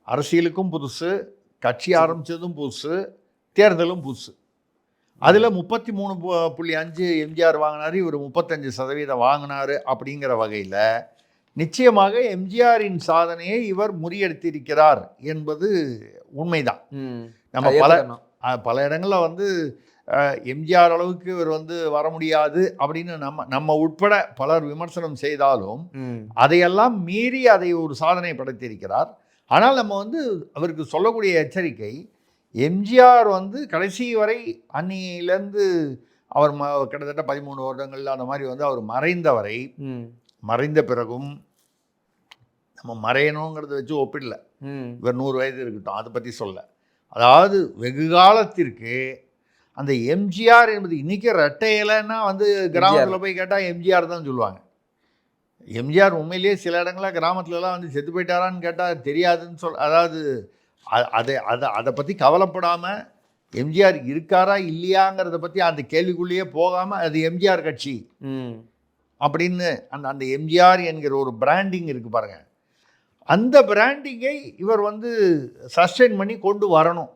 அரசியலுக்கும் புதுசு, கட்சி ஆரம்பித்ததும் புதுசு, தேர்தலும் புதுசு. அதில் 33.5 எம்ஜிஆர் வாங்கினார், இவர் 35% வாங்கினார். அப்படிங்கிற வகையில் நிச்சயமாக எம்ஜிஆரின் சாதனையை இவர் முறியடித்திருக்கிறார் என்பது உண்மைதான். நம்ம பல இடங்களில் வந்து எம்ஜிஆர் அளவுக்கு இவர் வந்து வர முடியாது அப்படின்னு நம்ம உட்பட பலர் விமர்சனம் செய்தாலும் அதையெல்லாம் மீறி அதை ஒரு சாதனை படைத்திருக்கிறார். ஆனால் நம்ம வந்து அவருக்கு சொல்லக்கூடிய எச்சரிக்கை, எம்ஜிஆர் வந்து கடைசி வரை அன்னியிலேருந்து அவர் கிட்டத்தட்ட 13 வருடங்கள் அந்த மாதிரி வந்து அவர் மறைந்த பிறகும் நம்ம மறையணுங்கிறத வச்சு ஒப்பிடல. இவர் 100 வயது இருக்கட்டும், அதை பற்றி சொல்ல. அதாவது வெகு காலத்திற்கு அந்த எம்ஜிஆர் என்பது, இன்றைக்கி ரெட்டையிலன்னா வந்து கிராமத்தில் போய் கேட்டால் எம்ஜிஆர் தான் சொல்லுவாங்க. எம்ஜிஆர் உண்மையிலேயே சில இடங்களில் கிராமத்துலலாம் வந்து செத்து போயிட்டாரான்னு கேட்டால் தெரியாதுன்னு அதாவது அதை பற்றி கவலைப்படாமல் எம்ஜிஆர் இருக்காரா இல்லையாங்கிறத பற்றி அந்த கேள்விக்குள்ளேயே போகாமல் அது எம்ஜிஆர் கட்சி அப்படின்னு அந்த எம்ஜிஆர் என்கிற ஒரு பிராண்டிங் இருக்குது பாருங்க, அந்த பிராண்டிங்கை இவர் வந்து சஸ்டெயின் பண்ணி கொண்டு வரணும்.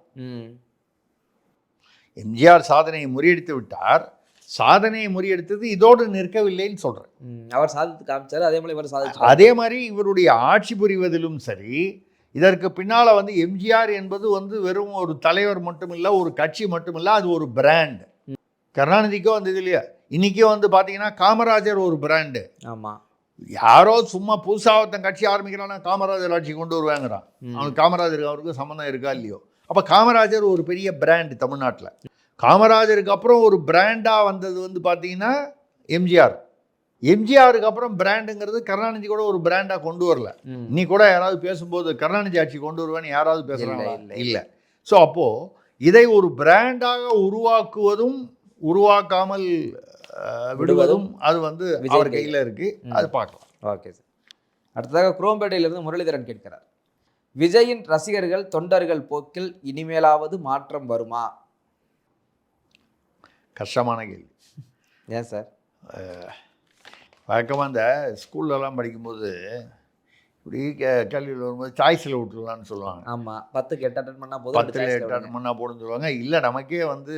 எம்ஜிஆர் சாதனையை முறியடித்து விட்டார். சாதனையை முறியடித்தது இதோடு நிற்கவில்லைன்னு சொல்கிறேன். அவர் சாதித்து காமிச்சார், அதே மாதிரி இவர் சாதிச்சார். அதே மாதிரி இவருடைய ஆட்சி புரிவதிலும் சரி, இதற்கு பின்னால் வந்து எம்ஜிஆர் என்பது வந்து வெறும் ஒரு தலைவர் மட்டும் இல்லை, ஒரு கட்சி மட்டும் இல்லை, அது ஒரு பிராண்ட். கருணாநிதிக்கோ வந்து இது இல்லையா, இன்றைக்கும் வந்து பார்த்தீங்கன்னா காமராஜர் ஒரு பிராண்டு. ஆமாம், யாரோ சும்மா புதுசாக ஒருத்தன் கட்சி ஆரம்பிக்கிறான்னா காமராஜர் ஆட்சி கொண்டு வருவாங்கிறான். அவனுக்கு காமராஜருக்கு அவருக்கு சம்மந்தம் இருக்கா இல்லையோ? அப்போ காமராஜர் ஒரு பெரிய பிராண்டு தமிழ்நாட்டில். காமராஜருக்கு அப்புறம் ஒரு பிராண்டாக வந்தது வந்து பார்த்தீங்கன்னா எம்ஜிஆருக்கு அப்புறம் பிராண்டுங்கிறது கருணாநிதி கூட ஒரு பிராண்டாக கொண்டு வரல. நீ கூட யாராவது பேசும்போது கருணாநிதி ஆட்சி கொண்டு வருவேன்னு யாராவது பேசுகிறாங்களா? இல்லை. ஸோ அப்போது இதை ஒரு பிராண்டாக உருவாக்குவதும் உருவாக்காமல் விடுவதும் அது வந்து அவர் கையில் இருக்குது. அது பார்க்கலாம். Okay sir. அடுத்ததாக குரோம்பேட்டையிலிருந்து முரளிதரன் கேட்கிறார், விஜயின் ரசிகர்கள் தொண்டர்கள் போக்கில் இனிமேலாவது மாற்றம் வருமா? கஷ்டமான கேள்வி. ஏன் சார்? வழக்கமாக இந்த ஸ்கூல்லலாம் படிக்கும்போது இப்படி கல்வியில் வரும்போது சாய்ஸில் விட்டுருலான்னு சொல்லுவாங்க. ஆமாம், 10க்கு 8 அட்டன் பண்ணால் போதும், 10ல் 8 அட்டன் பண்ணால் போடுன்னு சொல்லுவாங்க. இல்லை, நமக்கே வந்து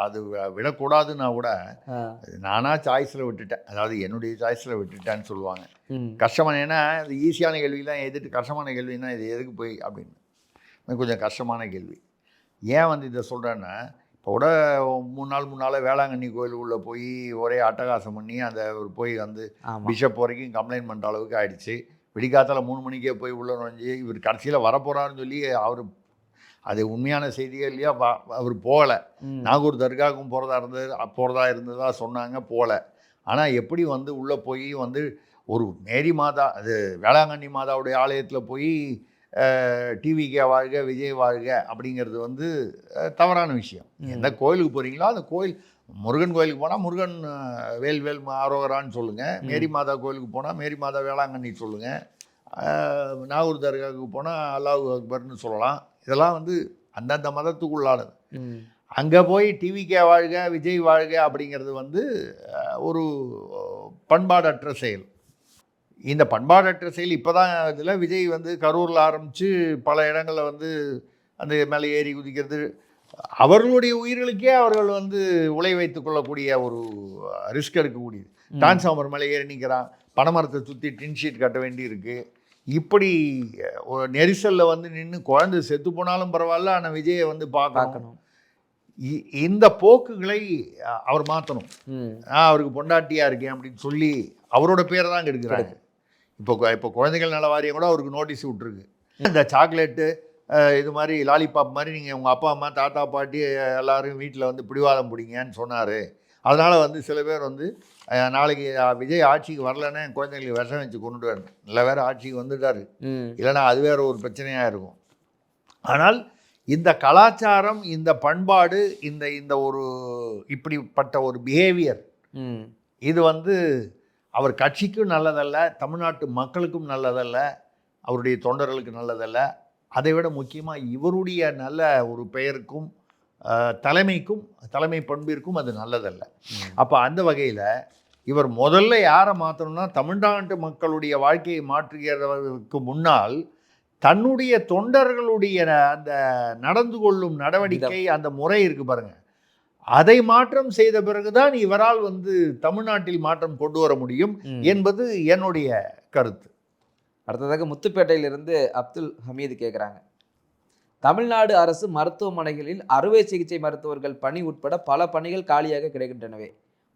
அது விடக்கூடாதுன்னா கூட நானாக சாய்ஸில் விட்டுட்டேன், அதாவது என்னுடைய சாய்ஸில் விட்டுட்டேன்னு சொல்லுவாங்க. கஷ்டமான, ஏன்னா இது ஈஸியான கேள்விலாம் எதிர்த்து கஷ்டமான கேள்வின்னா இது எதுக்கு போய் அப்படின்னு கொஞ்சம் கஷ்டமான கேள்வி. ஏன் வந்து இதை சொல்கிறேன்னா, இப்போ கூட 3 நாள் முன்னால் வேளாங்கண்ணி கோயிலுக்குள்ளே போய் ஒரே அட்டகாசம் பண்ணி அந்த போய் வந்து பிஷப் வரைக்கும் கம்ப்ளைண்ட் பண்ணுற அளவுக்கு ஆயிடுச்சு. விடிக்காத்தால் 3 மணிக்கே போய் உள்ள நுழைஞ்சி இவர் கடைசியில் வரப்போகிறாருன்னு சொல்லி அவர், அது உண்மையான செய்தியே இல்லையா, அவர் போகலை. நாகூர் தர்காவுக்கும் போகிறதா இருந்ததா சொன்னாங்க, போகலை. ஆனால் எப்படி வந்து உள்ளே போய் வந்து ஒரு மேரி மாதா, அது வேளாங்கண்ணி மாதாவுடைய ஆலயத்தில் போய் டிவிக்கே வாழ்க விஜய் வாழ்க அப்படிங்கிறது வந்து தவறான விஷயம். எந்த கோயிலுக்கு போகிறீங்களோ அந்த கோயில், முருகன் கோயிலுக்கு போனால் முருகன் வேல் வேல் ஆரோகரான்னு சொல்லுங்கள், மேரி மாதா கோயிலுக்கு போனால் மேரி மாதா வேளாங்கண்ணி சொல்லுங்கள், நாகூர் தர்காவுக்கு போனால் அல்லாஹ் அக்பர்னு சொல்லலாம். இதெல்லாம் வந்து அந்தந்த மதத்துக்குள்ளானது. அங்கே போய் டிவிக்கே வாழ்க விஜய் வாழ்க அப்படிங்கிறது வந்து ஒரு பண்பாடற்ற செயல். இந்த பண்பாடற்ற செயல் இப்போ தான் இதில் விஜய் வந்து கரூரில் ஆரம்பித்து பல இடங்களில் வந்து அந்த மேலே ஏறி குதிக்கிறது, அவர்களுடைய உயிர்களுக்கே அவர்கள் வந்து உலை வைத்து கொள்ளக்கூடிய ஒரு ரிஸ்க் எடுக்கக்கூடியது. டிரான்ஸ்ஃபார்மர் மேலே ஏறி நிற்கிறான், பனைமரத்தை சுற்றி டின்ஷீட் கட்ட வேண்டி இருக்குது. இப்படி நெரிசலில் வந்து நின்று குழந்தை செத்து போனாலும் பரவாயில்ல, ஆனால் விஜயை வந்து பார்க்கணும். இந்த போக்குகளை அவர் மாற்றணும். அவருக்கு பொண்டாட்டியாக இருக்கேன் அப்படின்னு சொல்லி அவரோட பேரை தான் கெடுக்கிறாங்க. இப்போ குழந்தைகள் நல வாரியம் கூட அவருக்கு நோட்டீஸ் விட்டுருக்கு. இந்த சாக்லேட்டு இது மாதிரி லாலிபாப் மாதிரி நீங்கள் உங்கள் அப்பா அம்மா தாத்தா பாட்டி எல்லோரும் வீட்டில் வந்து பிடிவாதம் பிடிங்கன்னு சொன்னார். அதனால் வந்து சில பேர் வந்து நாளைக்கு விஜய் ஆட்சிக்கு வரலன்னு குழந்தைங்களுக்கு விஷம் வச்சு கொண்டுடுவார். நல்ல வேறு ஆட்சிக்கு வந்துட்டார், இல்லைனா அது வேறு ஒரு பிரச்சனையாக இருக்கும். ஆனால் இந்த கலாச்சாரம், இந்த பண்பாடு, இந்த ஒரு இப்படிப்பட்ட ஒரு பிஹேவியர், இது வந்து அவர் கட்சிக்கும் நல்லதல்ல, தமிழ்நாட்டு மக்களுக்கும் நல்லதல்ல, அவருடைய தொண்டர்களுக்கு நல்லதல்ல. அதை விட முக்கியமாக இவருடைய நல்ல ஒரு பெயருக்கும் தலைமைக்கும் தலைமை பண்பிற்கும் அது நல்லதல்ல. அப்போ அந்த வகையில் இவர் முதல்ல யாரை மாற்றணும்னா, தமிழ்நாட்டு மக்களுடைய வாழ்க்கையை மாற்றுகிறதற்கு முன்னால் தன்னுடைய தொண்டர்களுடைய அந்த நடந்து கொள்ளும் நடவடிக்கை, அந்த முறை இருக்கு பாருங்க, அதை மாற்றம் செய்த பிறகுதான் இவரால் வந்து தமிழ்நாட்டில் மாற்றம் கொண்டு வர முடியும் என்பது என்னுடைய கருத்து. அடுத்ததாக முத்துப்பேட்டையிலிருந்து அப்துல் ஹமீது கேட்குறாங்க, தமிழ்நாடு அரசு மருத்துவமனைகளில் அறுவை சிகிச்சை மருத்துவர்கள் பணி உட்பட பல பணிகள் காலியாக கிடைக்கின்றனவே,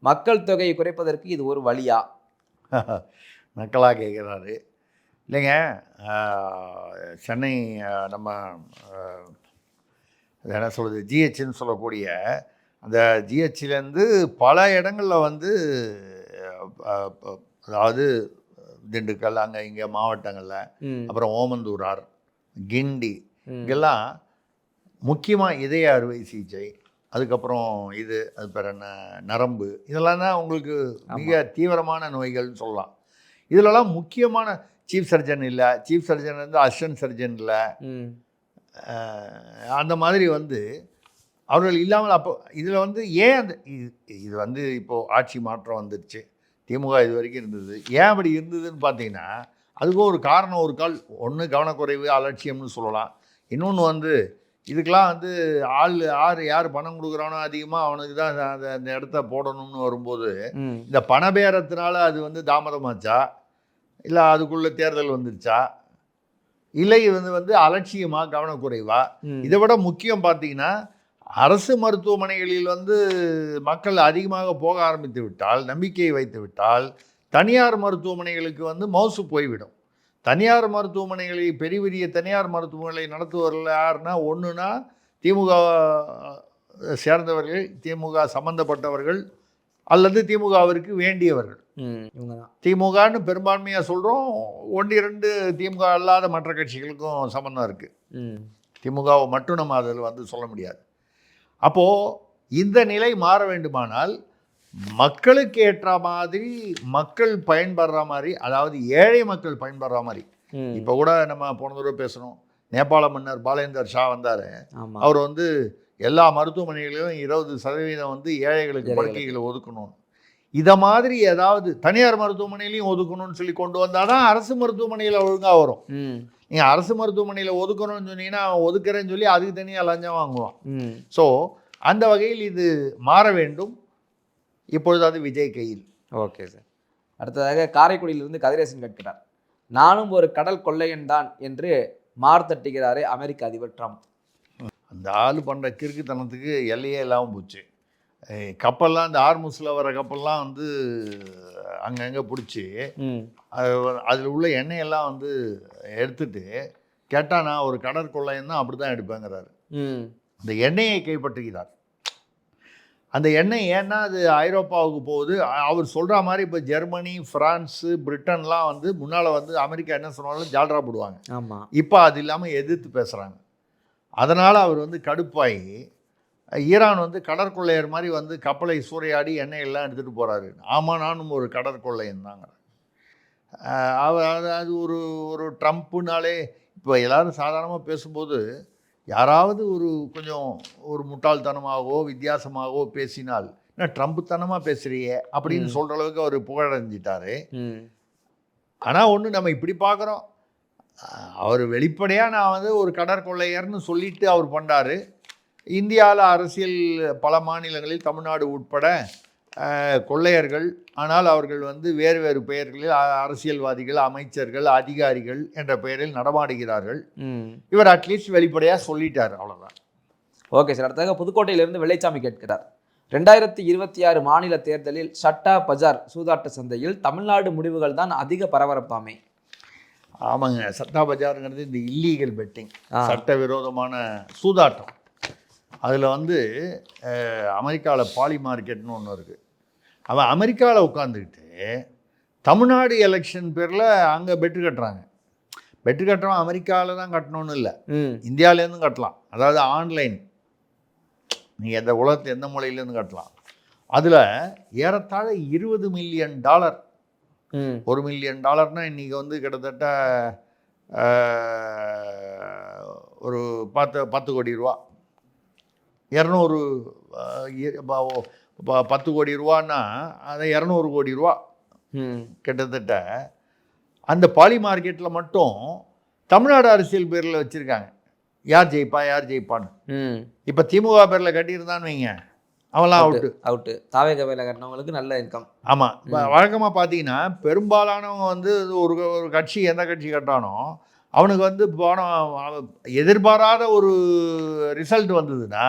மக்கள் தொகையை குறைப்பதற்கு இது ஒரு வழியா? மக்களாக கேட்குறாரு. இல்லைங்க, சென்னை நம்ம என்ன சொல்கிறது, ஜிஹெச்னு சொல்லக்கூடிய அந்த ஜிஹெச்சிலேருந்து பல இடங்களில் வந்து அதாவது திண்டுக்கல் அங்கே இங்கே மாவட்டங்களில், அப்புறம் ஓமந்தூரார், கிண்டி, இங்கெல்லாம் முக்கியமாக இதய அறுவை சிகிச்சை, அதுக்கப்புறம் அது பேர் என்ன, நரம்பு, இதெல்லாம் தான் உங்களுக்கு மிக தீவிரமான நோய்கள்னு சொல்லலாம். இதிலெல்லாம் முக்கியமான சீஃப் சர்ஜன் இல்லை, சீஃப் சர்ஜன் வந்து அசிஸ்டன்ட் சர்ஜன் இல்லை, அந்த மாதிரி வந்து அவர்கள் இல்லாமல். அப்போ இதில் வந்து ஏன் அந்த இது வந்து இப்போது ஆட்சி மாற்றம் வந்துடுச்சு, திமுக இது வரைக்கும் இருந்தது, ஏன் அப்படி இருந்ததுன்னு பார்த்தீங்கன்னா அதுக்கும் ஒரு காரணம். ஒரு கால் ஒன்று கவனக்குறைவு, அலட்சியம்னு சொல்லலாம். இன்னொன்று வந்து இதுக்கெலாம் வந்து யார் பணம் கொடுக்குறானோ அதிகமாக அவனுக்கு தான் அந்த இடத்த போடணும்னு வரும்போது இந்த பணபேரத்தினால அது வந்து தாமதமாச்சா, இல்லை அதுக்குள்ளே தேர்தல் வந்துருச்சா, இல்லை வந்து அலட்சியமாக கவனக்குறைவா? இதை விட முக்கியம் பார்த்தீங்கன்னா, அரசு மருத்துவமனைகளில் வந்து மக்கள் அதிகமாக போக ஆரம்பித்து விட்டால், நம்பிக்கையை வைத்து விட்டால், தனியார் மருத்துவமனைகளுக்கு வந்து மவுசு போய்விடும். தனியார் மருத்துவமனைகளை, பெரிய பெரிய தனியார் மருத்துவமனைகளை நடத்துவதில் யாருன்னா, ஒன்றுனா திமுக சேர்ந்தவர்கள், திமுக சம்பந்தப்பட்டவர்கள், அல்லது திமுகவிற்கு வேண்டியவர்கள். திமுகன்னு பெரும்பான்மையாக சொல்கிறோம், 1-2 திமுக அல்லாத மற்ற கட்சிகளுக்கும் சம்பந்தம் இருக்குது. திமுகவை மட்டும் நம்ம அதில் வந்து சொல்ல முடியாது. அப்போது இந்த நிலை மாற வேண்டுமானால் மக்களுக்கு ஏற்ற மாதிரி, மக்கள் பயன்படுற மாதிரி, அதாவது ஏழை மக்கள் பயன்படுற மாதிரி. இப்போ கூட நம்ம போன தடவை பேசணும், நேபாள மன்னர் பாலேந்தர் ஷா வந்தார், அவர் வந்து எல்லா மருத்துவமனைகளிலும் 20% வந்து ஏழைகளுக்கு படுக்கைகளை ஒதுக்கணும். இதை மாதிரி ஏதாவது தனியார் மருத்துவமனையிலையும் ஒதுக்கணும்னு சொல்லி கொண்டு வந்தால் தான் அரசு மருத்துவமனையில் ஒழுங்காக வரும். நீங்கள் அரசு மருத்துவமனையில் ஒதுக்கணும்னு சொன்னீங்கன்னா அவன் ஒதுக்குறேன்னு சொல்லி அதுக்கு தனியாக லஞ்சம் வாங்குவான். ஸோ அந்த வகையில் இது மாற வேண்டும். இப்பொழுது அது விஜய் கையில். Okay sir. அடுத்ததாக காரைக்குடியிலிருந்து கதிரேசன் கேட்கிறார், நானும் ஒரு கடல் கொள்ளையன் தான் என்று மார்த்தட்டுகிறாரே அமெரிக்க அதிபர் ட்ரம்ப். அந்த ஆள் பண்ணுற கிறுக்குத்தனத்துக்கு எல்லையே இல்லாமல் போச்சு. கப்பல்லாம், இந்த ஆர்முஸில் வர கப்பல்லாம் வந்து அங்கங்கே பிடிச்சி அதில் உள்ள எண்ணெயெல்லாம் வந்து எடுத்துட்டு கேட்டால், நான் ஒரு கடற்கொள்ளையன் தான், அப்படி தான் எடுப்பேங்கிறாரு. இந்த எண்ணெயை கைப்பற்றுகிறார். அந்த எண்ணெய் ஏன்னா அது ஐரோப்பாவுக்கு போகுது. அவர் சொல்கிற மாதிரி இப்போ ஜெர்மனி, ஃப்ரான்ஸு, பிரிட்டன்லாம் வந்து முன்னால் வந்து அமெரிக்கா என்ன சொன்னாலும் ஜால்ரா போடுவாங்க. ஆமாம். இப்போ அது இல்லாமல் எதிர்த்து பேசுகிறாங்க. அதனால் அவர் வந்து கடுப்பாகி ஈரான் வந்து கடற்கொள்ளையர் மாதிரி வந்து கப்பலை சூறையாடி எண்ணெய் எல்லாம் எடுத்துகிட்டு போகிறாரு. ஆமாம், நானும் ஒரு கடற்கொள்ளையன் தாங்க. அது ஒரு ஒரு ட்ரம்ப்புனாலே இப்போ எல்லோரும் சாதாரணமாக பேசும்போது யாராவது கொஞ்சம் ஒரு முட்டாள்தனமாகவோ வித்தியாசமாகவோ பேசினால் என்ன ட்ரம்ப்புத்தனமாக பேசுகிறியே அப்படின்னு சொல்கிற அளவுக்கு அவர் புகழடைஞ்சிட்டாரு. ஆனால் ஒன்று நம்ம இப்படி பார்க்குறோம், அவர் வெளிப்படையாக நான் வந்து ஒரு கடற்கொள்ளையர்னு சொல்லிட்டு அவர் பண்ணார். இந்தியாவில் அரசியல் பல மாநிலங்களில் தமிழ்நாடு உட்பட கொள்ளையர்கள், ஆனால் அவர்கள் வந்து வேறு வேறு பெயர்களில் அரசியல்வாதிகள், அமைச்சர்கள், அதிகாரிகள் என்ற பெயரில் நடமாடுகிறார்கள். இவர் அட்லீஸ்ட் வெளிப்படையாக சொல்லிட்டார், அவ்வளோதான். Okay sir. அடுத்ததாக புதுக்கோட்டையிலிருந்து வெள்ளைச்சாமி கேட்கிறார், 2026 மாநில தேர்தலில் சட்டா பஜார் சூதாட்ட சந்தையில் தமிழ்நாடு முடிவுகள் தான் அதிக பரபரப்பாமே. ஆமாங்க, சட்டா பஜாருங்கிறது இந்த இல்லீகல் பெட்டிங், சட்டவிரோதமான சூதாட்டம். அதில் வந்து அமெரிக்காவில் பாலி மார்க்கெட்னு ஒன்று இருக்குது. அவன் அமெரிக்காவில் உட்காந்துக்கிட்டு தமிழ்நாடு எலெக்ஷன் பேரில் அங்கே பெட்டு கட்டுறாங்க. பெட்டு கட்டுறவன் அமெரிக்காவில் தான் கட்டணும்னு இல்லை, இந்தியாவிலேருந்தும் கட்டலாம். அதாவது ஆன்லைன், நீங்கள் எந்த உலகத்தில் எந்த மூலையிலேருந்து கட்டலாம். அதில் ஏறத்தாழ $20 மில்லியன். $1 மில்லியன் இன்றைக்கி வந்து கிட்டத்தட்ட ஒரு 10 கோடி ரூபா. 10 கோடி ரூபான்னா அதை 200 கோடி ரூபா கிட்டத்தட்ட. அந்த பாலி மார்க்கெட்டில் மட்டும் தமிழ்நாடு அரசியல் பேரில் வச்சுருக்காங்க, யார் ஜெயிப்பான்னு. இப்போ திமுக பேரில் கட்டியிருந்தான்னு வைங்க, அவெல்லாம் அவுட்டு. தாவே கவையில் கட்டினவங்களுக்கு நல்ல இன்கம். ஆமாம், வழக்கமாக பார்த்தீங்கன்னா பெரும்பாலானவங்க வந்து ஒரு கட்சி எந்த கட்சி கட்டானோ அவனுக்கு வந்து பணம் எதிர்பாராத ஒரு ரிசல்ட் வந்ததுன்னா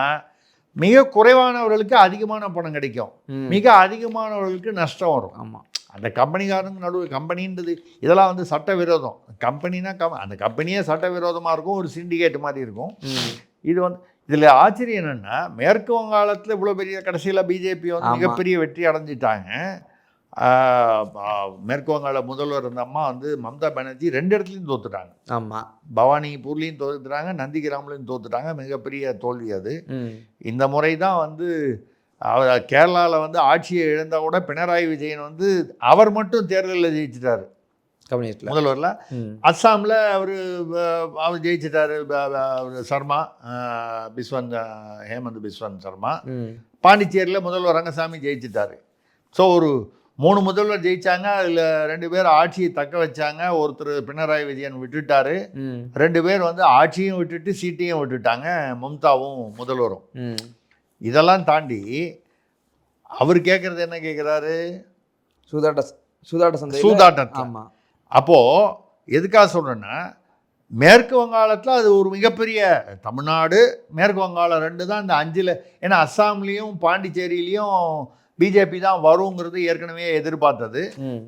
மிக குறைவானவர்களுக்கு அதிகமான பணம் கிடைக்கும், மிக அதிகமானவர்களுக்கு நஷ்டம் வரும். ஆமாம், அந்த கம்பெனிக்காரங்க நடுவு கம்பெனின்றது இதெல்லாம் வந்து சட்டவிரோதம். கம்பெனினா அந்த கம்பெனியே சட்டவிரோதமாக இருக்கும், ஒரு சிண்டிகேட் மாதிரி இருக்கும். இது வந்து இதில் ஆச்சரியம் என்னென்னா, மேற்கு வங்காளத்தில் இவ்வளோ பெரிய கடைசியில் பிஜேபி வந்து மிகப்பெரிய வெற்றி அடைஞ்சிட்டாங்க. மேற்கு வங்காள முதல்வர் அந்த அம்மா வந்து மம்தா பானர்ஜி 2 இடத்துலையும் தோத்துட்டாங்க. ஆமாம், பவானிபூர்லேயும் தோத்துட்டாங்க, நந்திகிராம்லையும் தோத்துட்டாங்க. மிகப்பெரிய தோல்வி அது. இந்த முறை தான் வந்து கேரளாவில் வந்து ஆட்சியை இழந்தால் கூட பினராயி விஜயன் வந்து அவர் மட்டும் தேர்தலில் ஜெயிச்சிட்டாரு முதல்வரில். அஸ்ஸாமில் அவர் ஜெயிச்சிட்டாரு, சர்மா ஹேமந்த் பிஸ்வந்த் சர்மா. பாண்டிச்சேரியில் முதல்வர் ரங்கசாமி ஜெயிச்சிட்டாரு. ஸோ ஒரு 3 முதல்வர் ஜெயிச்சாங்க, அதில் 2 பேர் ஆட்சியை தக்க வச்சாங்க. ஒருத்தர் பினராயி விஜயன் விட்டுட்டாரு, 2 பேர் வந்து ஆட்சியும் விட்டுட்டு சீட்டையும் விட்டுட்டாங்க, மம்தாவும் முதல்வரும். இதெல்லாம் தாண்டி அவர் கேட்குறது என்ன கேட்குறாரு, சூதாட்டம். ஆமாம். அப்போது எதுக்காக சொல்கிறேன்னா, மேற்கு வங்காளத்தில் அது ஒரு மிகப்பெரிய, தமிழ்நாடு மேற்கு வங்காளம் 2 தான் இந்த 5. ஏன்னா அஸ்ஸாம்லேயும் பாண்டிச்சேரியிலையும் பிஜேபி தான் வருங்கிறது ஏற்கனவே எதிர்பார்த்தது.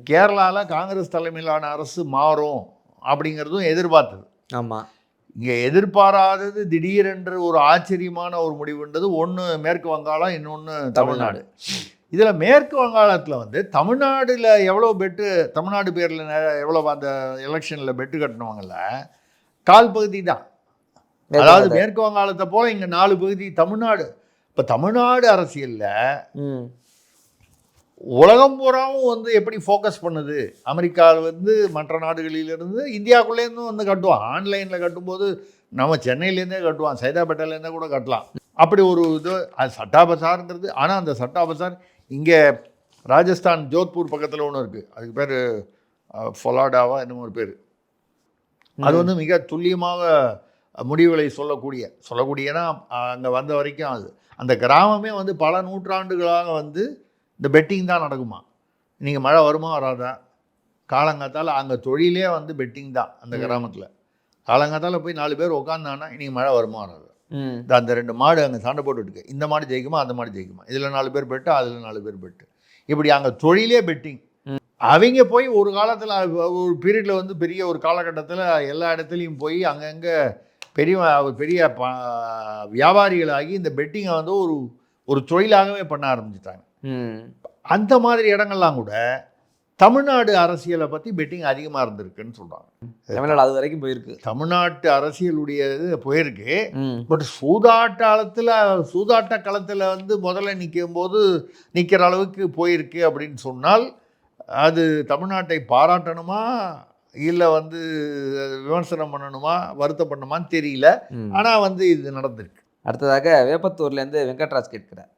கேரளாவில் காங்கிரஸ் தலைமையிலான அரசு மாறும் அப்படிங்கிறதும் எதிர்பார்த்தது. ஆமாம், இங்கே எதிர்பாராதது திடீரென்று ஒரு ஆச்சரியமான ஒரு முடிவுன்றது ஒன்று மேற்கு வங்காளம், இன்னொன்று தமிழ்நாடு. இதில் மேற்கு வங்காளத்தில் வந்து தமிழ்நாடில் எவ்வளோ பெட்டு, தமிழ்நாடு பேரில் எவ்வளோ அந்த எலெக்ஷனில் பெட்டு கட்டினவங்கள 1/4 பகுதி தான். அதாவது மேற்கு வங்காளத்தை போல் இங்கே 4 பகுதி தமிழ்நாடு. இப்போ தமிழ்நாடு அரசியலில் உலகம் பூராவும் வந்து எப்படி ஃபோக்கஸ் பண்ணுது, அமெரிக்காவில் வந்து மற்ற நாடுகளிலிருந்து இந்தியாவுக்குள்ளேருந்தும் வந்து கட்டுவான். ஆன்லைனில் கட்டும்போது நம்ம சென்னையிலேருந்தே கட்டுவான், சைதாப்பேட்டையிலேருந்தே கூட கட்டலாம். அப்படி ஒரு இது அது சட்டா பசாருங்கிறது. ஆனால் அந்த சட்டா பசார் இங்கே ராஜஸ்தான் ஜோத்பூர் பக்கத்தில் ஒன்று இருக்குது, அதுக்கு பேர் ஃபொலாடாவா என்னமோ ஒரு பேர். அது வந்து மிக துல்லியமாக முடிவுகளை சொல்லக்கூடியனா அங்கே வந்த வரைக்கும் அது அந்த கிராமமே வந்து பல நூற்றாண்டுகளாக வந்து இந்த பெட்டிங் தான் நடக்குமா. நீங்கள் மழை வருமா வராதா, காலங்காத்தால் அங்கே தொழிலே வந்து பெட்டிங் தான் அந்த கிராமத்தில். காலங்காத்தால் போய் 4 பேர் உட்காந்தான்னா இன்றைக்கி மழை வருமா வராது. அந்த 2 மாடு அங்கே சண்டை போட்டுருக்கு, இந்த மாடு ஜெயிக்குமா அந்த மாடு ஜெயிக்குமா, இதில் 4 பேர் பெட்டு அதில் 4 பேர் பெட்டு, இப்படி அங்கே தொழிலே பெட்டிங். அவங்க போய் ஒரு காலத்தில் ஒரு பீரியடில் வந்து பெரிய ஒரு காலகட்டத்தில் எல்லா இடத்துலையும் போய் அங்கங்கே பெரிய வியாபாரிகளாகி இந்த பெட்டிங்கை வந்து ஒரு தொழிலாகவே பண்ண ஆரம்பிச்சிட்டாங்க. ம். அந்த மாதிரி இடங்கள்லாம் கூட தமிழ்நாடு அரசியலை பற்றி பெட்டிங் அதிகமாக இருந்திருக்குன்னு சொல்கிறாங்க. தமிழ்நாடு அது வரைக்கும் போயிருக்கு. தமிழ்நாட்டு அரசியலுடைய இது போயிருக்கு. ம். பட் சூதாட்ட களத்தில் வந்து முதல்ல நிற்கிற அளவுக்கு போயிருக்கு அப்படின்னு சொன்னால் அது தமிழ்நாட்டை பாராட்டணுமா இல்லை வந்து விமர்சனம் பண்ணணுமா வருத்தப்படணுமான்னு தெரியல. ஆனால் வந்து இது நடந்திருக்கு. அடுத்ததாக வேப்பத்தூர்லேருந்து வெங்கட்ராஜ் கேட்கிறார்,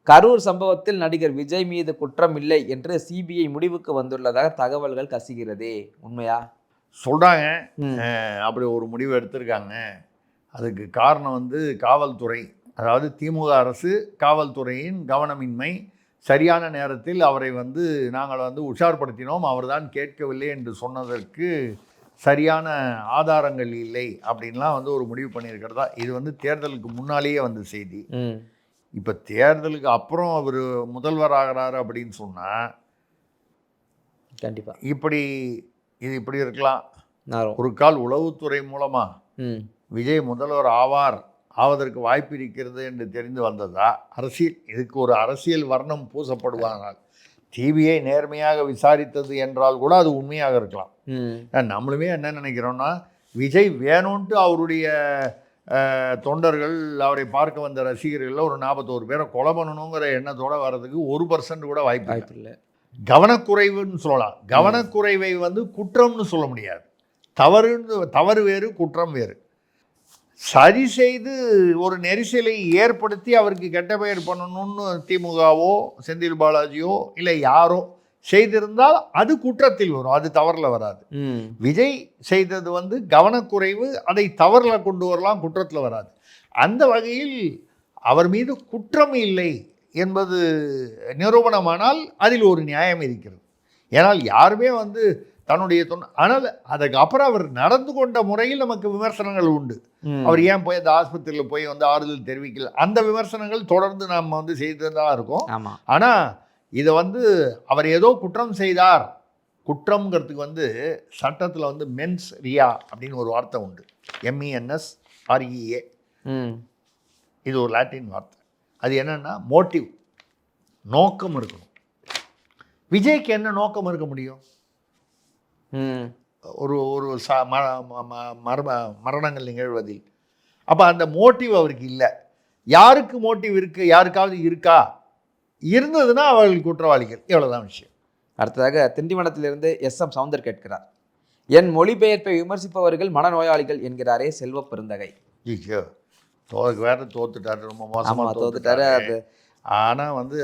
கரூர் சம்பவத்தில் நடிகர் விஜய் மீது குற்றம் இல்லை என்று சிபிஐ முடிவுக்கு வந்துள்ளதாக தகவல்கள் கசிகிறதே, உண்மையா? சொல்கிறாங்க. அப்படி ஒரு முடிவு எடுத்திருக்காங்க. அதுக்கு காரணம் வந்து காவல்துறை, அதாவது திமுக அரசு காவல்துறையின் கவனமின்மை. சரியான நேரத்தில் அவரை வந்து நாங்கள் வந்து உஷார்படுத்தினோம், அவர்தான் கேட்கவில்லை என்று சொன்னதற்கு சரியான ஆதாரங்கள் இல்லை அப்படின்லாம் வந்து ஒரு முடிவு பண்ணியிருக்கிறதா. இது வந்து தேர்தலுக்கு முன்னாலேயே வந்து செய்தி. இப்போ தேர்தலுக்கு அப்புறம் அவர் முதல்வர் ஆகிறாரு அப்படின்னு சொன்னால் கண்டிப்பாக இப்படி இருக்கலாம். ஒரு கால் உளவுத்துறை மூலமாக விஜய் முதல்வர் ஆவதற்கு வாய்ப்பு இருக்கிறது என்று தெரிந்து வந்ததா? இதுக்கு ஒரு அரசியல் வர்ணம் பூசப்படுவானால் சிபிஐ நேர்மையாக விசாரித்தது என்றால் கூட அது உண்மையாக இருக்கலாம். நம்மளுமே என்ன நினைக்கிறோன்னா, விஜய் வேணும்ன்ட்டு அவருடைய தொண்டர்கள், அவரை பார்க்க வந்த ரசிகர்கள் ஒரு 41 பேரை கொலை பண்ணணுங்கிற எண்ணத்தோடு வர்றதுக்கு 1% கூட வாய்ப்பு இல்லை. கவனக்குறைவுன்னு சொல்லலாம். கவனக்குறைவை வந்து குற்றம்னு சொல்ல முடியாது. தவறு வேறு, குற்றம் வேறு. சரி செய்து ஒரு நெரிசலை ஏற்படுத்தி அவருக்கு கெட்ட பெயர் பண்ணணும்னு திமுகவோ செந்தில் பாலாஜியோ இல்லை யாரோ செய்திருந்தால் அது குற்றத்தில் வரும், அது தவறில் வராது. விஜய் செய்தது வந்து கவனக்குறைவு, அதை தவறில் கொண்டு வரலாம், குற்றத்தில் வராது. அந்த வகையில் அவர் மீது குற்றம் இல்லை என்பது நிரூபணமானால் அதில் ஒரு நியாயம் இருக்கிறது. ஏன்னால் யாருமே வந்து தன்னுடைய ஆனால் அதுக்கு அப்புறம் அவர் நடந்து கொண்ட முறையில் நமக்கு விமர்சனங்கள் உண்டு. அவர் ஏன் போய் அந்த ஆஸ்பத்திரியில் போய் வந்து ஆறுதல் தெரிவிக்கல, அந்த விமர்சனங்கள் தொடர்ந்து நம்ம வந்து செய்து தான் இருக்கோம். ஆனால் இதை வந்து அவர் ஏதோ குற்றம் செய்தார், குற்றம்ங்கிறதுக்கு வந்து சட்டத்தில் வந்து மென்ஸ் ரியா அப்படின்னு ஒரு வார்த்தை உண்டு, MENSREA. இது ஒரு லாட்டின் வார்த்தை. அது என்னன்னா மோட்டிவ், நோக்கம் இருக்கணும். விஜய்க்கு என்ன நோக்கம் இருக்க முடியும்? ஒரு மரணங்கள் நிகழ்வதில். அப்போ அந்த மோட்டிவ் அவருக்கு இல்லை. யாருக்கு மோட்டிவ் இருக்குது? யாருக்காவது இருக்கா? இருந்ததுன்னா அவர்கள் குற்றவாளிகள், எவ்வளோதான் விஷயம். அடுத்ததாக திண்டிவனத்திலிருந்து SM சவுந்தர் கேட்கிறார், என் மொழிபெயர்ப்பை விமர்சிப்பவர்கள் மனநோயாளிகள் என்கிறாரே செல்வ பெருந்தகை. வேற தோத்துட்டாரு, ரொம்ப மோசமாக தோத்துட்டாரு. ஆனால் வந்து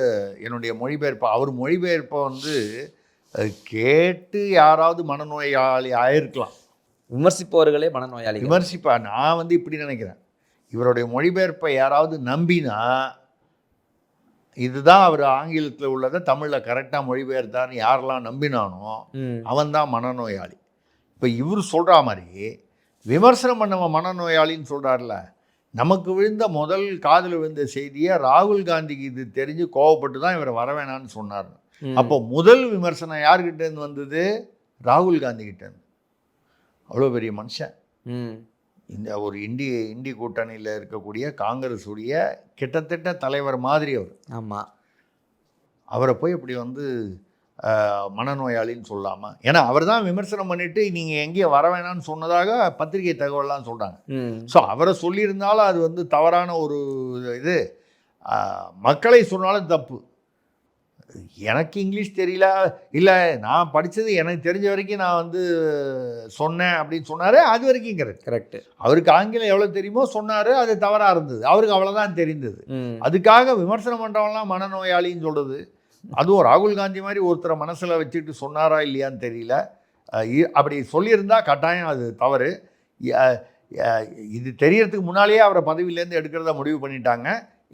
என்னுடைய மொழிபெயர்ப்பை, அவர் மொழிபெயர்ப்பை வந்து கேட்டு யாராவது மனநோயாளி ஆயிருக்கலாம். விமர்சிப்பவர்களே மனநோயாளி நான் வந்து இப்படி நினைக்கிறேன், இவருடைய மொழிபெயர்ப்பை யாராவது நம்பினா, இதுதான் அவர் ஆங்கிலத்தில் உள்ளதை தமிழில் கரெக்டாக மொழிபெயர்த்தான்னு யாரெல்லாம் நம்பினானோ அவன் தான் மனநோயாளி. இப்போ இவர் சொல்கிற மாதிரி விமர்சனம் பண்ணவன் மனநோயாளின்னு சொல்கிறார்ல. நமக்கு விழுந்த முதல் காதில் விழுந்த செய்தியை ராகுல் காந்திக்கு இது தெரிஞ்சு கோவப்பட்டு தான் இவரை வரவேணான்னு சொன்னார். அப்போ முதல் விமர்சனம் யார்கிட்டேருந்து வந்தது? ராகுல் காந்தி கிட்டேருந்து. அவ்வளோ பெரிய மனுஷன். இந்த ஒரு இண்டி கூட்டணியில் இருக்கக்கூடிய காங்கிரஸ் உடைய கிட்டத்தட்ட தலைவர் மாதிரி அவர். ஆமாம். அவரை போய் இப்படி வந்து மனநோயாளின்னு சொல்லாமல், ஏன்னா அவர் தான் விமர்சனம் பண்ணிவிட்டு நீங்கள் எங்கேயும் வர வேணான்னு சொன்னதாக பத்திரிகை தகவல்லாம் சொல்கிறாங்க. ஸோ அவரை சொல்லியிருந்தாலும் அது வந்து தவறான ஒரு இது. மக்களை சொன்னாலும் தப்பு. எனக்கு இங்கிலீஷ் தெரியல, இல்லை நான் படித்தது எனக்கு தெரிஞ்ச வரைக்கும் நான் வந்து சொன்னேன் அப்படின்னு சொன்னார், அது வரைக்கும் கரெக்டு. அவருக்கு ஆங்கிலம் எவ்வளோ தெரியுமோ சொன்னார், அது தவறாக இருந்தது, அவருக்கு அவ்வளோதான் தெரிந்தது. அதுக்காக விமர்சனம் பண்ணுறவங்களாம் மனநோயாளின்னு சொல்கிறது, அதுவும் ராகுல் காந்தி மாதிரி ஒருத்தரை மனசில் வச்சுட்டு சொன்னாரா இல்லையான்னு தெரியல. அப்படி சொல்லியிருந்தால் கட்டாயம் அது தவறு. இது தெரியறதுக்கு முன்னாலேயே அவரை பதவியிலேருந்து எடுக்கிறத முடிவு பண்ணிட்டாங்க.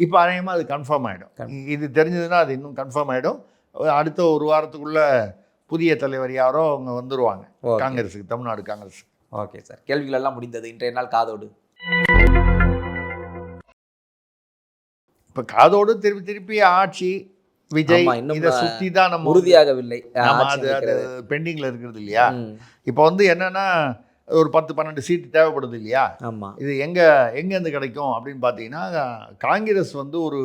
இப்போ அநேகமாக அது கன்ஃபார்ம் ஆகிடும். இது தெரிஞ்சதுன்னா அது இன்னும் கன்ஃபார்ம் ஆகிடும். அடுத்த ஒரு வாரத்துக்குள்ளே புதிய தலைவர் யாரோ அவங்க வந்துடுவாங்க காங்கிரஸுக்கு, தமிழ்நாடு காங்கிரஸ். ஓகே சார், கேள்விகள் எல்லாம் முடிந்தது. இன்றைய நாள் காதோடு. இப்போ காதோடு திருப்பி ஆட்சி விஜய் இதை சுற்றி தான் நம்ம உறுதியாகவில்லை, அது பெண்டிங்கில் இருக்கிறது இல்லையா. இப்போ வந்து என்னென்னா ஒரு 10-12 சீட்டு தேவைப்படுது இல்லையா? ஆமாம். இது எங்கேருந்து கிடைக்கும் அப்படின்னு பார்த்தீங்கன்னா, காங்கிரஸ் வந்து ஒரு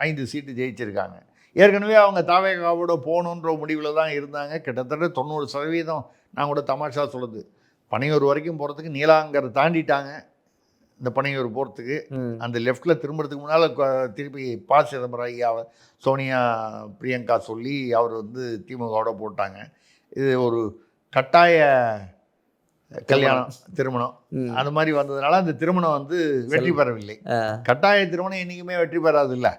5 சீட்டு ஜெயிச்சிருக்காங்க. ஏற்கனவே அவங்க தாவேகாவோட போகணுன்ற முடிவில் தான் இருந்தாங்க. கிட்டத்தட்ட 90% நான் கூட தமாஷா சொல்லுது, பனையூர் வரைக்கும் போகிறதுக்கு நீலாங்கரை தாண்டிட்டாங்க. இந்த பனையூர் போகிறதுக்கு அந்த லெஃப்டில் திரும்புறதுக்கு முன்னால் திருப்பி ப. சிதம்பரம் ஐயா, சோனியா, பிரியங்கா சொல்லி அவர் வந்து திமுகவோட போட்டாங்க. இது ஒரு கட்டாய கல்யாணம், திருமணம் அந்த மாதிரி வந்ததுனால அந்த திருமணம் வந்து வெற்றி பெறவில்லை. கட்டாய திருமணம் என்றைக்குமே வெற்றி பெறாது இல்லை,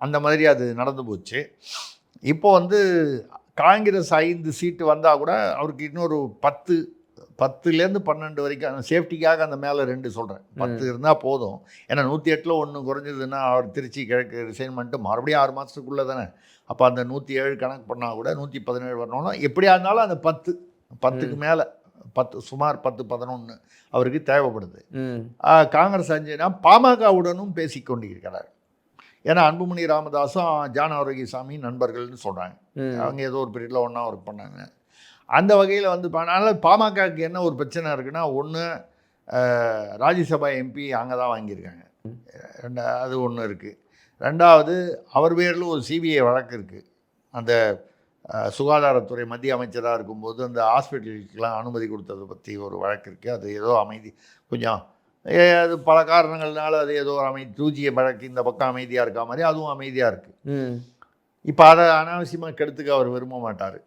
அந்த மாதிரி அது நடந்து போச்சு. இப்போ வந்து காங்கிரஸ் 5 சீட்டு வந்தால் கூட அவருக்கு இன்னொரு 10லேருந்து 12 வரைக்கும் அந்த சேஃப்டிக்காக அந்த மேலே 2 சொல்கிறேன், 10 இருந்தால் போதும். ஏன்னா 108ல் 1 குறைஞ்சதுன்னா அவர் திருச்சி கிழக்கு ரிசைன் பண்ணிட்டு மறுபடியும் 6 மாதத்துக்குள்ளே தானே. அப்போ அந்த 107 கணக்கு பண்ணால் கூட 117 வரணும்னா எப்படியா இருந்தாலும் அந்த 10க்கு மேலே 10 சுமார் 10-11 அவருக்கு தேவைப்படுது. காங்கிரஸ் 5னா பாமகவுடனும் பேசி கொண்டிருக்கிறார். ஏன்னா அன்புமணி ராமதாஸும் ஜான் ஆரோக்கியசாமி நண்பர்கள்னு சொல்கிறாங்க. அவங்க ஏதோ ஒரு பீரியடில் ஒன்றா ஒர்க் பண்ணாங்க. அந்த வகையில் வந்து அதனால் பாமகவுக்கு என்ன ஒரு பிரச்சனை இருக்குன்னா, ஒன்று ராஜ்யசபா எம்பி அங்கே தான் வாங்கியிருக்காங்க, அது ஒன்று இருக்குது. ரெண்டாவது அவர் பேரில் ஒரு சிபிஐ வழக்கு இருக்குது. அந்த சுகாதாரத்துறை மத்திய அமைச்சராக இருக்கும்போது அந்த ஹாஸ்பிட்டலுக்கெலாம் அனுமதி கொடுத்ததை பற்றி ஒரு வழக்கு இருக்குது. அது ஏதோ அமைதி கொஞ்சம் அது பல காரணங்கள்னால அது ஏதோ அமைதி 2G வழக்கு இந்த பக்கம் அமைதியாக இருக்கா மாதிரி அதுவும் அமைதியாக இருக்குது. இப்போ அதை அனாவசியமாக கெடுத்துக்க அவர் விரும்ப மாட்டார்.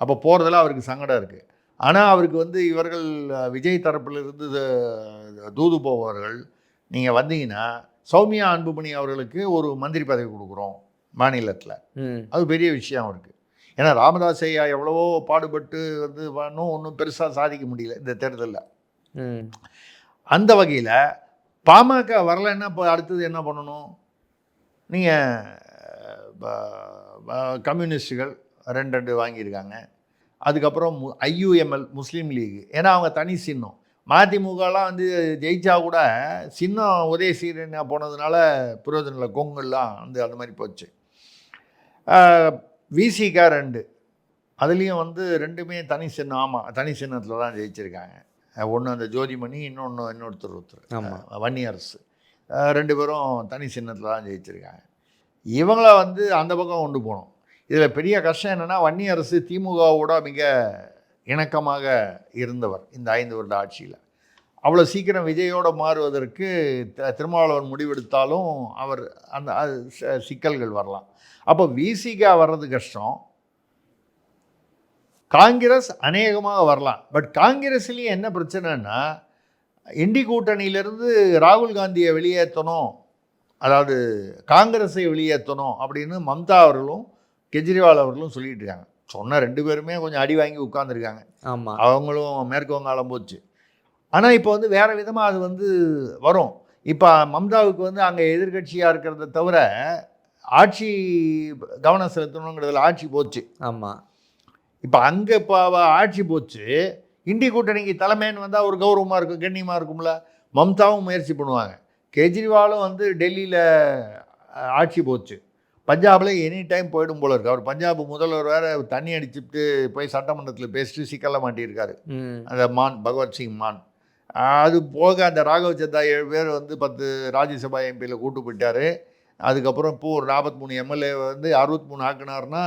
அப்போ போகிறதுல அவருக்கு சங்கடம் இருக்குது. ஆனால் அவருக்கு வந்து இவர்கள் விஜய் தரப்பிலிருந்து தூது போபவர்கள் நீங்கள் வந்தீங்கன்னா சௌமியா அன்புமணி அவர்களுக்கு ஒரு மந்திரி பதவி கொடுக்குறோம் மாநிலத்தில், அது பெரிய விஷயம் அவருக்கு. ஏன்னா ராமதாஸ் ஐயா எவ்வளவோ பாடுபட்டு வந்து ஒன்றும் பெருசாக சாதிக்க முடியல இந்த தேர்தலில். அந்த வகையில் பாமக வரலைன்னா இப்போ அடுத்தது என்ன பண்ணணும்? நீங்கள் கம்யூனிஸ்டுகள் 2 வாங்கியிருக்காங்க. அதுக்கப்புறம் IUML முஸ்லீம் லீக், ஏன்னா அவங்க தனி சின்னம். மதிமுகலாம் வந்து ஜெயிச்சா கூட சின்னம் ஒரே சீரனா போனதுனால பிரயோஜனம் இல்லை, கொங்குலாம் வந்து அந்த மாதிரி போச்சு. விசிகா 2, அதுலேயும் வந்து 2மே தனி சின்னம். ஆமாம், தனி சின்னத்தில் தான் ஜெயிச்சிருக்காங்க. ஒன்று அந்த ஜோதிமணி, இன்னொருத்தர் வன்னியரசு, 2 பேரும் தனி சின்னத்தில் தான் ஜெயிச்சிருக்காங்க. இவங்கள வந்து அந்த பக்கம் கொண்டு போகணும். இதில் பெரிய கஷ்டம் என்னென்னா, வன்னியரசு திமுகவோட மிக இணக்கமாக இருந்தவர் இந்த 5 வருட ஆட்சியில். அவ்வளோ சீக்கிரம் விஜயோடு மாறுவதற்கு திருமாவளவன் முடிவெடுத்தாலும் அவர் அந்த சிக்கல்கள் வரலாம். அப்போ விசிகா வர்றது கஷ்டம். காங்கிரஸ் அநேகமாக வரலாம். பட் காங்கிரஸ்லேயும் என்ன பிரச்சனைன்னா, இண்டி கூட்டணியிலேருந்து ராகுல் காந்தியை வெளியேற்றணும், அதாவது காங்கிரஸை வெளியேற்றணும் அப்படின்னு மம்தா அவர்களும் கெஜ்ரிவால் அவர்களும் சொல்லிட்டு இருக்காங்க. சொன்ன 2 பேருமே கொஞ்சம் அடி வாங்கி உட்காந்துருக்காங்க. ஆமாம், அவங்களும் மேற்கு வங்காளம் போச்சு. ஆனால் இப்போ வந்து வேறு விதமாக அது வந்து வரும். இப்போ மம்தாவுக்கு வந்து அங்கே எதிர்கட்சியாக இருக்கிறத தவிர ஆட்சி கவனம் செலுத்தணுங்கிறதுல ஆட்சி போச்சு. ஆமாம், இப்போ அங்கே இப்போ ஆட்சி போச்சு. இண்டி கூட்டணிக்கு தலைமைன்னு வந்தால் ஒரு கௌரவமாக இருக்கும், கண்ணியமாக இருக்கும்ல. மம்தாவும் முயற்சி பண்ணுவாங்க. கெஜ்ரிவாலும் வந்து டெல்லியில் ஆட்சி போச்சு. பஞ்சாபில் எனி டைம் போயிடும் போல இருக்கு. அவர் பஞ்சாப் முதல்வர் வேறு தண்ணி அடிச்சுட்டு போய் சட்டமன்றத்தில் பேசிட்டு சிக்கல மாட்டியிருக்காரு, அந்த பகவத்சிங் மான். அது போக அந்த ராகவ் சந்தா 7 பேர் வந்து 10 ராஜ்யசபா எம்பியில் கூட்டு போயிட்டார். அதுக்கப்புறம் இப்போ ஒரு 43 எம்எல்ஏ வந்து 63 ஆக்குனார்னா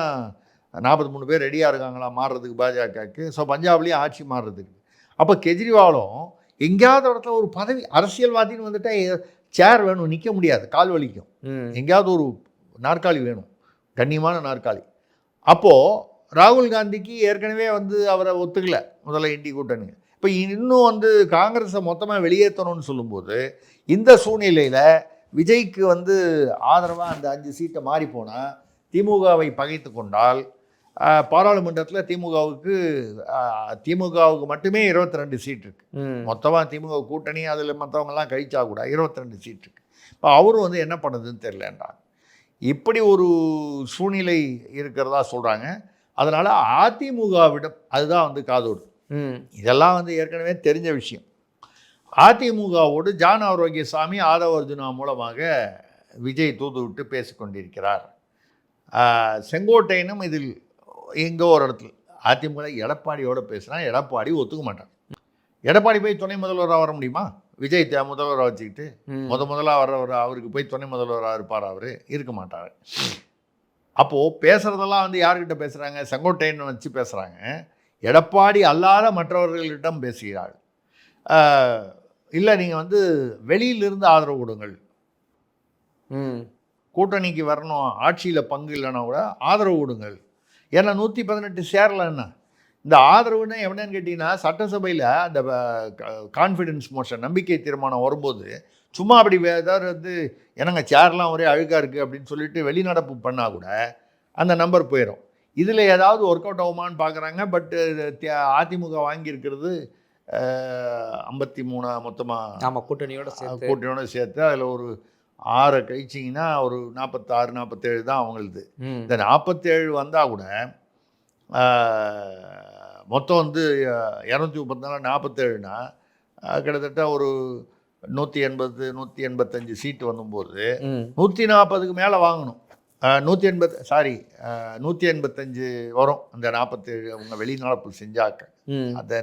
43 பேர் ரெடியாக இருக்காங்களா மாறுறதுக்கு பாஜகவுக்கு. ஸோ பஞ்சாப்லேயும் ஆட்சி மாறுறதுக்கு. அப்போ கெஜ்ரிவாலும் எங்கேயாவது இடத்துல ஒரு பதவி, அரசியல்வாதின்னு வந்துட்டால் சேர் வேணும், நிற்க முடியாது, கால் வலிக்கும். எங்கேயாவது ஒரு நாற்காலி வேணும், கண்ணியமான நாற்காலி. அப்போது ராகுல் காந்திக்கு ஏற்கனவே வந்து அவரை ஒத்துக்கலை முதல்ல இண்டி கூட்டணி. இப்போ இன்னும் வந்து காங்கிரஸை மொத்தமாக வெளியேற்றணும்னு சொல்லும்போது இந்த சூழ்நிலையில் விஜய்க்கு வந்து ஆதரவாக அந்த 5 சீட்டை மாறி போனால் திமுகவை பகைத்து கொண்டால் பாராளுமன்றத்தில் திமுகவுக்கு மட்டுமே 22 சீட் இருக்குது. மொத்தமாக திமுக கூட்டணி அதில் மற்றவங்கெல்லாம் கழிச்சா கூட 22 சீட் இருக்குது. இப்போ அவரும் வந்து என்ன பண்ணுறதுன்னு தெரியலன்றாங்க. இப்படி ஒரு சூழ்நிலை இருக்கிறதா சொல்கிறாங்க. அதனால் அதிமுகவிடம் அதுதான் வந்து காதோடு. இதெல்லாம் வந்து ஏற்கனவே தெரிஞ்ச விஷயம். அதிமுகவோடு ஜான் ஆரோக்கியசாமி ஆதவ அர்ஜுனா மூலமாக விஜய் தூது விட்டு பேசிக்கொண்டிருக்கிறார். செங்கோட்டையனும் இதில் எங்கோ ஒரு இடத்துல அதிமுக எடப்பாடியோடு பேசுனா எடப்பாடி ஒத்துக்க மாட்டார். எடப்பாடி போய் துணை முதல்வராக வர முடியுமா? விஜய் முதல்வராக வச்சுக்கிட்டு முதலாக வர்றவர் அவருக்கு போய் துணை முதல்வராக இருப்பார்? அவர் இருக்க மாட்டார். அப்போது பேசுகிறதெல்லாம் வந்து யார்கிட்ட பேசுகிறாங்க? செங்கோட்டையன் வச்சு பேசுகிறாங்க. எடப்பாடி அல்லாத மற்றவர்களிடம் பேசுகிறாள். இல்லை நீங்கள் வந்து வெளியிலிருந்து ஆதரவு கொடுங்கள், கூட்டணிக்கு வரணும், ஆட்சியில் பங்கு இல்லைன்னா கூட ஆதரவு கொடுங்கள். ஏன்னா 118 சேரல. என்ன இந்த ஆதரவுன்னு எவனேன்னு கேட்டிங்கன்னா, சட்டசபையில் அந்த கான்ஃபிடென்ஸ் மோஷன் நம்பிக்கை தீர்மானம் வரும்போது சும்மா அப்படி ஏதாவது வந்து என்னங்க சேர்லாம் ஒரே அழுக்காக இருக்குது அப்படின்னு சொல்லிட்டு வெளிநடப்பு பண்ணால் கூட அந்த நம்பர் போயிடும். இதில் ஏதாவது ஒர்க் அவுட் ஆகுமான்னு பார்க்குறாங்க. பட்டு அதிமுக வாங்கியிருக்கிறது 53 மொத்தமாக. ஆமாம், கூட்டணியோட சேர்த்து அதில் ஒரு 6 கழிச்சிங்கன்னா ஒரு 46 47 தான் அவங்களுது. இந்த 47 வந்தால் கூட மொத்தம் வந்து 234 47னா கிட்டத்தட்ட ஒரு 180 185 சீட்டு வந்தும்போது 140க்கு மேலே வாங்கணும். 185 வரும். அந்த 47 அவங்க வெளிநடப்பு செஞ்சாக்க அந்த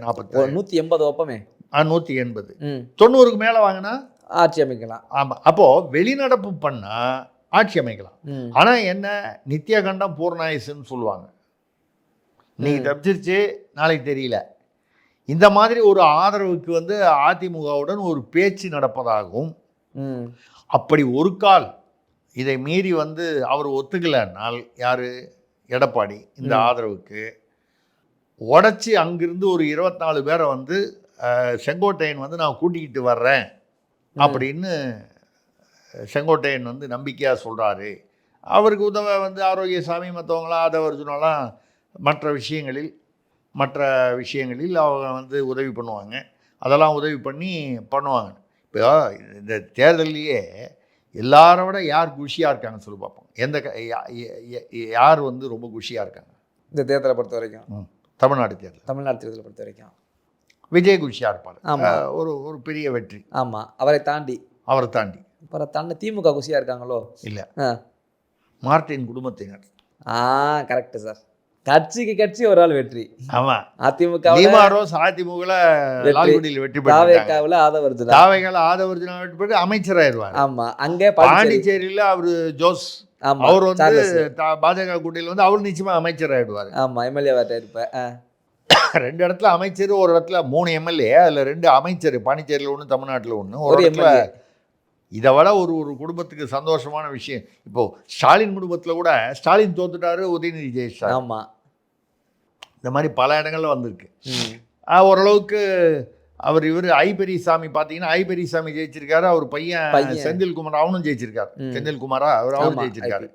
180 வைப்பமே 180 90க்கு மேலே வாங்கினா ஆட்சி அமைக்கலாம். ஆமாம், அப்போது வெளிநடப்பு பண்ணால் ஆட்சி அமைக்கலாம். ஆனால் என்ன, நித்திய கண்டம் பூர்ணாயுசுன்னு சொல்லுவாங்க. நீங்கள் தப்பிச்சிருச்சு நாளைக்கு தெரியல. இந்த மாதிரி ஒரு ஆதரவுக்கு வந்து அதிமுகவுடன் ஒரு பேச்சு நடப்பதாகவும், அப்படி ஒரு கால் இதை மீறி வந்து அவர் ஒத்துக்கலைன்னால் யார், எடப்பாடி இந்த ஆதரவுக்கு உடச்சி அங்கிருந்து ஒரு 24 பேரை வந்து செங்கோட்டையன் வந்து நான் கூட்டிக்கிட்டு வர்றேன் அப்படின்னு செங்கோட்டையன் வந்து நம்பிக்கையாக சொல்கிறாரு. அவருக்கு உதவ வந்து ஆரோக்கியசாமி மற்றவங்களாம் ஆதவர்ஜுனெல்லாம் மற்ற விஷயங்களில் அவங்க வந்து உதவி பண்ணுவாங்க. அதெல்லாம் உதவி பண்ணுவாங்க. இப்போ இந்த தேர்தலையே எல்லாரை விட யார் குஷியாக இருக்காங்க சொல்லி பார்ப்போம். யார் வந்து ரொம்ப குஷியாக இருக்காங்க இந்த தேர்தலை பொறுத்த வரைக்கும்? தமிழ்நாடு தேர்தலை பொறுத்த வரைக்கும் விஜய் குஷியாக இருப்பார். ஒரு பெரிய வெற்றி. ஆமாம், அவரை தாண்டி திமுக குஷியாக இருக்காங்களோ? இல்லை, மார்ட்டின் குடும்பத்தினர். Correct sir. கட்சி ஒரு ஆள் வெற்றி. ஆமாம், அதிமுக லால்குடியில் வெற்றி பெற்றாங்க. ஆதவர்ஜுனா வெற்றி பெற்று அமைச்சராயிருவார். ஆமாம், அங்கே பாண்டிச்சேரியில் அவர் ஜோஸ், அவர் வந்து பாஜக கூட்டணியில் வந்து அவர் நிச்சயமா அமைச்சராயிடுவார். ஆமாம், எம்எல்ஏவாக இருப்பேன். 2 இடத்துல அமைச்சர், ஒரு இடத்துல 3 எம்எல்ஏ, அதில் 2 அமைச்சர். பாண்டிச்சேரியில் ஒன்று, தமிழ்நாட்டில் ஒன்று, ஒரு இடத்துல. இதை விட ஒரு குடும்பத்துக்கு சந்தோஷமான விஷயம், இப்போது ஸ்டாலின் குடும்பத்தில் கூட ஸ்டாலின் தோத்துட்டாரு, உதயநிதி ஜெயிச்சார். ஆமாம், இந்த மாதிரி பல இடங்கள்ல வந்திருக்கு. ஓரளவுக்கு இவர் பெரியசாமி பார்த்தீங்கன்னா, பெரியசாமி ஜெயிச்சிருக்காரு. அவர் பையன் செந்தில்குமார், அவனும் ஜெயிச்சிருக்காரு. செந்தில்குமாரா அவரும் ஜெயிச்சிருக்காரு.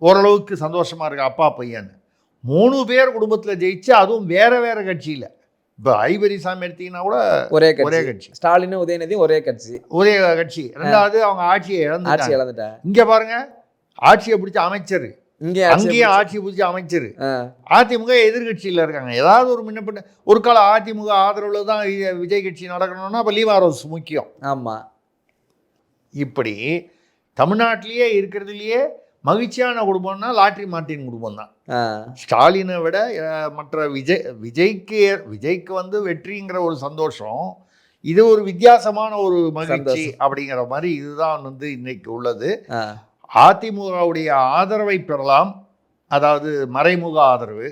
ஓரளவுக்கு சந்தோஷமா இருக்கு. அப்பா பையன் 3 பேர் குடும்பத்தில் ஜெயிச்சு, அதுவும் வேற கட்சியில். இப்போ பெரியசாமி எடுத்தீங்கன்னா கூட ஒரே கட்சி. ஸ்டாலினும் உதயநிதி ஒரே கட்சி. ரெண்டாவது அவங்க ஆட்சியை இழந்துட்டாங்க. இங்க பாருங்க, ஆட்சியை பிடிச்ச அமைச்சர், அங்கேயும் ஆட்சியை பிடிச்ச அமைச்சர். அதிமுக எதிர்கட்சியில் இருக்காங்க. ஏதாவது ஒரு முன்னப்பின்ன ஒரு கால அதிமுக ஆதரவுல தான் விஜய் கட்சி நடக்கணும்னா அப்போ லீவ் ஆரோஸ் முக்கியம். ஆமாம், இப்படி தமிழ்நாட்டிலேயே இருக்கிறதுலையே மகிழ்ச்சியான குடும்பம்னா லாட்ரி மார்ட்டின் குடும்பம் தான். ஸ்டாலினை விட மற்ற விஜய்க்கு வந்து வெற்றிங்கிற ஒரு சந்தோஷம், இது ஒரு வித்தியாசமான ஒரு மகிழ்ச்சி அப்படிங்கிற மாதிரி இதுதான் வந்து இன்னைக்கு உள்ளது. அதிமுகவுடைய ஆதரவை பெறலாம், அதாவது மறைமுக ஆதரவு.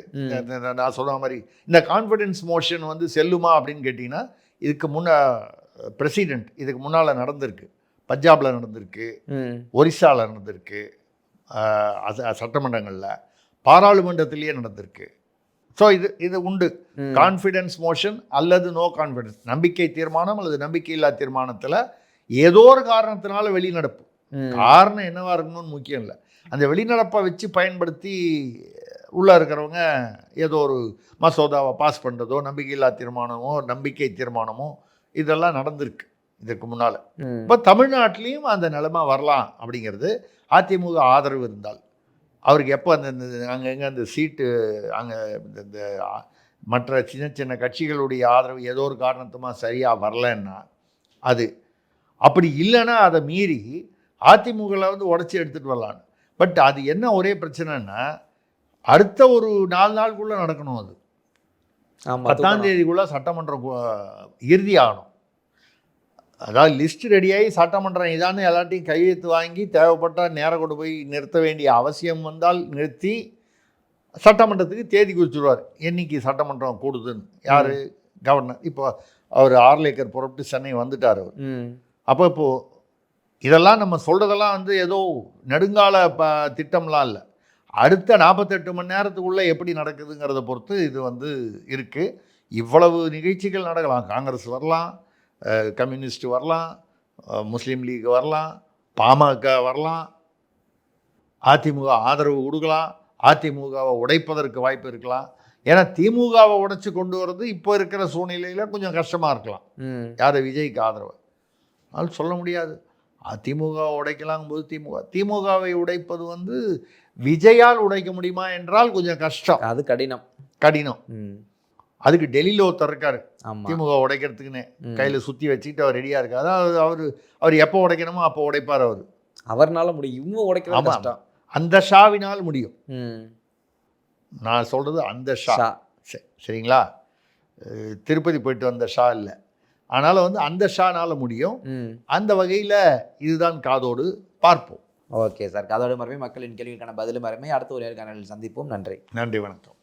நான் சொன்ன மாதிரி இந்த கான்ஃபிடென்ஸ் மோஷன் வந்து செல்லுமா அப்படின்னு கேட்டிங்கன்னா, இதுக்கு பிரசிடென்ட் இதுக்கு முன்னால் நடந்திருக்கு. பஞ்சாபில் நடந்திருக்கு, ஒரிசாவில் நடந்திருக்கு, சட்டமன்றங்களில், பாராளுமன்றத்திலேயே நடந்திருக்கு. ஸோ இது உண்டு. கான்ஃபிடென்ஸ் மோஷன் அல்லது நோ கான்ஃபிடென்ஸ், நம்பிக்கை தீர்மானம் அல்லது நம்பிக்கையில்லா தீர்மானத்தில் ஏதோ ஒரு காரணத்தினால வெளிநடப்பு. காரணம் என்னவா இருக்கணும்னு முக்கியம் இல்லை. அந்த வெளிநடப்பை வச்சு பயன்படுத்தி உள்ளே இருக்கிறவங்க ஏதோ ஒரு மசோதாவை பாஸ் பண்ணுறதோ, நம்பிக்கையில்லா தீர்மானமோ, நம்பிக்கை தீர்மானமோ, இதெல்லாம் நடந்திருக்கு இதுக்கு முன்னால். இப்போ தமிழ்நாட்டிலையும் அந்த நிலைமை வரலாம் அப்படிங்கிறது. அதிமுக ஆதரவு இருந்தால் அவருக்கு எப்போ அங்கங்கே அந்த சீட்டு, அங்கே இந்த மற்ற சின்ன கட்சிகளுடைய ஆதரவு ஏதோ ஒரு காரணத்தமாக சரியாக வரலன்னா, அது அப்படி இல்லைன்னா அதை மீறி அதிமுகவில் வந்து உடச்சி எடுத்துகிட்டு வரலான்னு. பட் அது என்ன ஒரே பிரச்சனைன்னா, அடுத்த ஒரு 4 நாளுக்குள்ளே நடக்கணும். அது ஆமா, 10ஆம் தேதிக்குள்ள சட்டமன்றம் இறுதி ஆகணும். அதாவது லிஸ்ட் ரெடியாகி சட்டமன்றம் இதான்னு எல்லாத்தையும் கையெழுத்து வாங்கி தேவைப்பட்டால் நேரம் கொண்டு போய் நிறுத்த வேண்டிய அவசியம் வந்தால் நிறுத்தி சட்டமன்றத்துக்கு தேதி குறிச்சிடுவார். என்னைக்கு சட்டமன்றம் கூடுதுன்னு. யார்? கவர்னர். இப்போ அவர் 6 ஏக்கர் புறப்பட்டு சென்னை வந்துட்டார் அவர். அப்போ இப்போது இதெல்லாம் நம்ம சொல்கிறதெல்லாம் வந்து ஏதோ நெடுங்கால திட்டம்லாம் இல்லை. அடுத்த 48 மணி நேரத்துக்குள்ளே எப்படி நடக்குதுங்கிறத பொறுத்து இது வந்து இருக்குது. இவ்வளவு நிகழ்ச்சிகள் நடக்கலாம். காங்கிரஸ் வரலாம், கம்யூனிஸ்ட் வரலாம், முஸ்லீம் லீக் வரலாம், பாமக வரலாம், அதிமுக ஆதரவு கொடுக்கலாம், அதிமுகவை உடைப்பதற்கு வாய்ப்பு இருக்கலாம். ஏன்னா திமுகவை உடைச்சி கொண்டு வர்றது இப்போ இருக்கிற சூழ்நிலையில் கொஞ்சம் கஷ்டமாக இருக்கலாம். யார்? விஜய்க்கு ஆதரவு. அதனால் சொல்ல முடியாது. அதிமுகவை உடைக்கலாங்கும்போது திமுகவை உடைப்பது வந்து விஜயால் உடைக்க முடியுமா என்றால் கொஞ்சம் கஷ்டம். அது கடினம். அதுக்கு டெல்லியில் ஒருத்தர் இருக்காரு திமுக உடைக்கிறதுக்குன்னு, கையில் சுற்றி வச்சுக்கிட்டு அவர் ரெடியாக இருக்காரு. அதாவது அவர் எப்போ உடைக்கணுமோ அப்போ உடைப்பார். அவர்னால முடியும், இவங்க உடைக்கிறது கஷ்டம். அந்த ஷாவினால் முடியும். நான் சொல்கிறது அந்த ஷா. சரிங்களா? திருப்பதி போயிட்டு வந்த ஷா இல்லை. ஆனாலும் வந்து அந்த ஷானால் முடியும். அந்த வகையில் இதுதான் காதோடு பார்ப்போம். Okay sir. காதோடு மரமே மக்களின் கேள்விக்கான பதிலும் மரமே. அடுத்த ஒரு நேர்காணலில் சந்திப்போம். நன்றி. நன்றி, வணக்கம்.